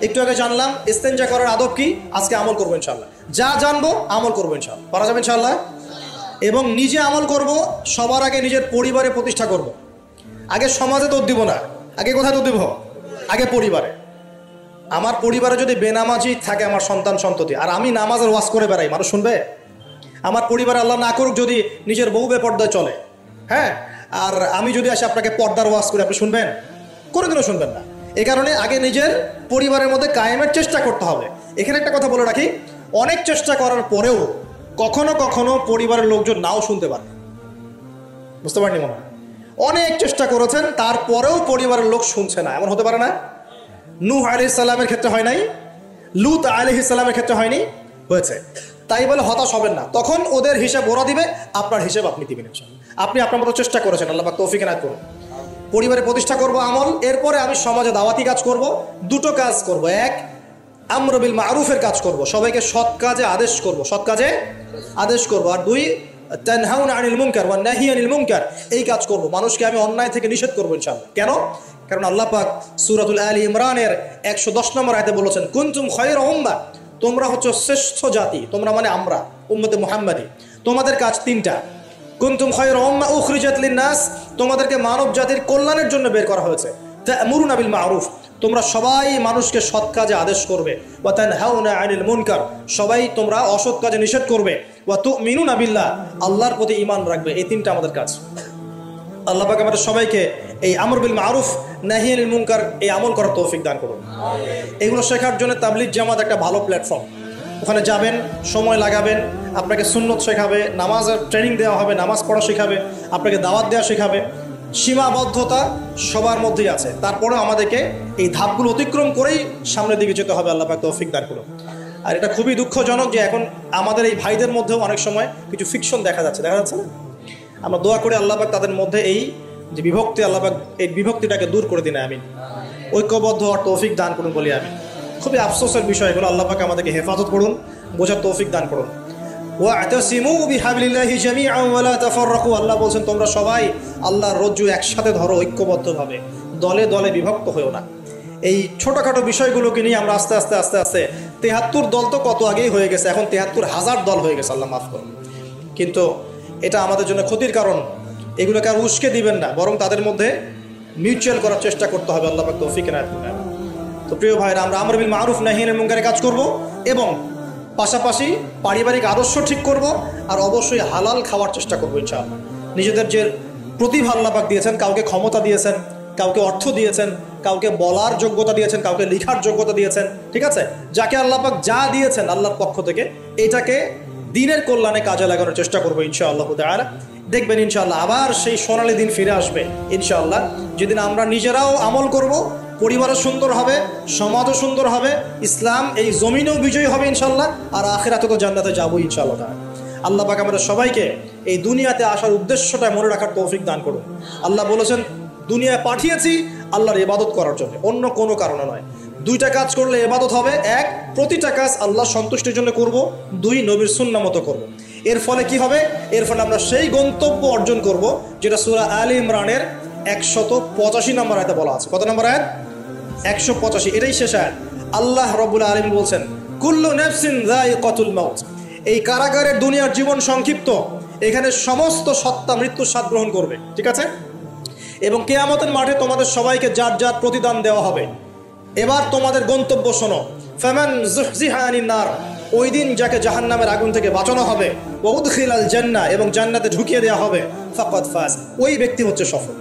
একটু আগে জানলাম ইস্তেঞ্জা করার আদব কি, আজকে আমল করবো ইনশাআল্লাহ। যা জানবো আমল করবো ইনশাআল্লাহ, পারা যাবে ইনশাআল্লাহ। এবং নিজে আমল করব, সবার আগে নিজের পরিবারে প্রতিষ্ঠা করব। আগে সমাজে দৌড় দিব না, আগে কোথায় দৌড় দিব? আগে পরিবারে। আমার পরিবারে যদি বেনামাজি থাকে আমার সন্তান সন্ততি, আর আমি নামাজের ওয়াজ করে বেড়াই, মানুষ শুনবে? আমার পরিবারে আল্লাহ না করুক যদি নিজের বউ বেপর্দায় চলে, হ্যাঁ, আর আমি যদি আসি আপনাকে পর্দার ওয়াজ করে, আপনি শুনবেন? কোনোদিনও শুনবেন না। এই কারণে আগে নিজের পরিবারের মধ্যে কায়েমের চেষ্টা করতে হবে। এখানে একটা কথা বলে রাখি, অনেক চেষ্টা করার পরেও কখনো কখনো পরিবারের লোকজন নাও শুনতে পারে, বুঝতে পারেননি মনে হয়? অনেক চেষ্টা করেছেন, তারপরেও পরিবারের লোক শুনছে না, এমন হতে পারে না? নূহ আলাইহিস সালামের ক্ষেত্রে হয় নাই? লূত আলাইহিস সালামের ক্ষেত্রে হয়নি? হয়েছে। তাই বলে হতাশ হবেন না, তখন ওদের হিসাব ওরা দিবে, আপনার হিসাব আপনি দিবেন। আপনি আপনার মতো চেষ্টা করেছেন, আল্লাহ পাক তৌফিক এনায়েত করুন। পরিবারে প্রতিষ্ঠা করব আমল, এরপরে আমি সমাজে দাওয়াতি কাজ করব। দুটো কাজ করব, এক আমর বিল মারুফের কাজ করব, সবাইকে সৎ কাজে আদেশ করব, সৎ কাজে আদেশ করব। আর দুই তানহাউনা আনিল মুনকার ওয়া নাহি আনিল মুনকার, এই কাজ করব, মানুষকে আমি অন্যায় থেকে নিষেধ করব ইনশাআল্লাহ। কেন? কারণ আল্লাহ পাক সূরাতুল আলী ইমরানের 110 নম্বর আয়াতে বলেছেন, কুনতুম খায়রা উম্মাহ, তোমরা হচ্ছে শ্রেষ্ঠ জাতি। তোমরা মানে আমরা, উম্মতে মুহাম্মাদি। তোমাদের কাজ তিনটা। কুনতুম খায়রা উম্মাহ উখরিজাত লিন-নাস, তোমাদেরকে মানব জাতির কল্যাণের জন্য বের করা হয়েছে। তা'মুরুনা বিল মারুফ, তোমরা সবাই মানুষকে সৎ কাজে আদেশ করবে। ওয়া তানহাউনা আনিল মুনকার, সবাই তোমরা অসৎ কাজে নিষেধ করবে। ওয়া তু'মিনুনা বিল্লাহ, আল্লাহর প্রতি ঈমান রাখবে। এই তিনটা আমাদের কাজ। আল্লাহ পাক আমাদের সবাইকে এই আমর বিল মারুফ নাহি আনিল মুনকার এই আমল করার তৌফিক দান করুন। এগুলো শেখার জন্য তাবলীগ জামাত একটা ভালো প্ল্যাটফর্ম। ওখানে যাবেন, সময় লাগাবেন, আপনাকে সুন্নত শেখাবে, নামাজের ট্রেনিং দেওয়া হবে, নামাজ পড়া শেখাবে, আপনাকে দাওয়াত দেওয়া শেখাবে। সীমাবদ্ধতা সবার মধ্যেই আছে, তারপরে আমাদেরকে এই ধাপগুলো অতিক্রম করেই সামনের দিকে যেতে হবে। আল্লাহ পাক তৌফিক দান করুন। আর এটা খুবই দুঃখজনক যে এখন আমাদের এই ভাইদের মধ্যেও অনেক সময় কিছু ফিকশন দেখা যাচ্ছে না? আমরা দোয়া করে আল্লাহ পাক তাদের মধ্যে এই যে বিভক্তি, আল্লাহ পাক এই বিভক্তিটাকে দূর করে দিন, আমিন। ঐক্যবদ্ধ হওয়ার তৌফিক দান করুন বলি আমি। খুবই আফসোসের বিষয় এগুলো, আল্লাহ পাক আমাদেরকে হেফাজত করুন, বোঝার তৌফিক দান করুন। ওয়া'তাসিমু বিহাবলিল্লাহি জামিআন ওয়া লা তাফাররাকু, আল্লাহ বলছেন তোমরা সবাই আল্লাহর রজ্জু একসাথে ধরো, ঐক্যবদ্ধভাবে, দলে দলে বিভক্ত হয়েও না। এই ছোটোখাটো বিষয়গুলোকে নিয়ে আমরা আস্তে আস্তে 73 দল তো কত আগেই হয়ে গেছে, এখন 73,000 দল হয়ে গেছে, আল্লাহ মাফ করুন। কিন্তু এটা আমাদের জন্য ক্ষতির কারণ। এগুলোকে আর উস্কে দিবেন না, বরং তাদের মধ্যে মিউচুয়াল করার চেষ্টা করতে হবে। আল্লাহ পাক তৌফিক এনায়েত করুন। তো প্রিয় ভাইরা, আমরা আমর বিল মারুফ নাহি আনিল মুনকারের কাজ করব এবং পাশাপাশি পারিবারিক আদর্শ ঠিক করব, আর অবশ্যই হালাল খাওয়ার চেষ্টা করবো ইনশাআল্লাহ। নিজেদের যে প্রতিভা আল্লাহ পাক দিয়েছেন, কাউকে ক্ষমতা দিয়েছেন, কাউকে অর্থ দিয়েছেন, কাউকে বলার যোগ্যতা দিয়েছেন, কাউকে লেখার যোগ্যতা দিয়েছেন, ঠিক আছে? যাকে আল্লাহ পাক যা দিয়েছেন আল্লাহর পক্ষ থেকে, এটাকে দিনের কল্যাণে কাজে লাগানোর চেষ্টা করবো ইনশাআল্লাহ তাআলা। দেখবেন ইনশাআল্লাহ আবার সেই সোনালী দিন ফিরে আসবে ইনশাআল্লাহ, যেদিন আমরা নিজেরাও আমল করব, পরিবারও সুন্দর হবে, সমাজও সুন্দর হবে, ইসলাম এই জমিনেও বিজয়ী হবে ইনশাআল্লাহ, আর আখিরাতে তো জান্নাতে যাবো ইনশাআল্লাহ। আল্লাহ পাক আমাদের সবাইকে এই দুনিয়াতে আসার উদ্দেশ্যটা মনে রাখার তৌফিক দান করুন। আল্লাহ বলেছেন দুনিয়ায় পাঠিয়েছি আল্লাহর ইবাদত করার জন্য, অন্য কোনো কারণে নয়। দুইটা কাজ করলে ইবাদত হবে, এক প্রতিটা কাজ আল্লাহ সন্তুষ্টির জন্য করব, দুই নবীর সুন্নাহ মতো করব। এর ফলে কি হবে? এর ফলে আমরা সেই গন্তব্য অর্জন করব যেটা সূরা আলী ইমরানের 185 নম্বর আয়াতে বলা আছে। কত নম্বর আয়াত? 185। এটাই শেষ আয়াত। আল্লাহ রাব্বুল আলামিন বলছেন কুল্লু নাফসিন যায়িকাতুল মাউত, এই কারাগারের দুনিয়ার জীবন সংক্ষিপ্ত, এখানে সমস্ত সত্তা মৃত্যুর স্বাদ গ্রহণ করবে, ঠিক আছে? এবং কিয়ামতের মাঠে তোমাদের সবাইকে যার যার প্রতিদান দেওয়া হবে। এবার তোমাদের গন্তব্য শোনো, ফামান যুহজিহা আনিন নার, ওই দিন যাকে জাহান্নামের আগুন থেকে বাঁচানো হবে, ওয়া উদখিলাল জান্নাহ, এবং জান্নাতে ঢুকিয়ে দেওয়া হবে, ফাকাদ ফাজ, ওই ব্যক্তি হচ্ছে সফল।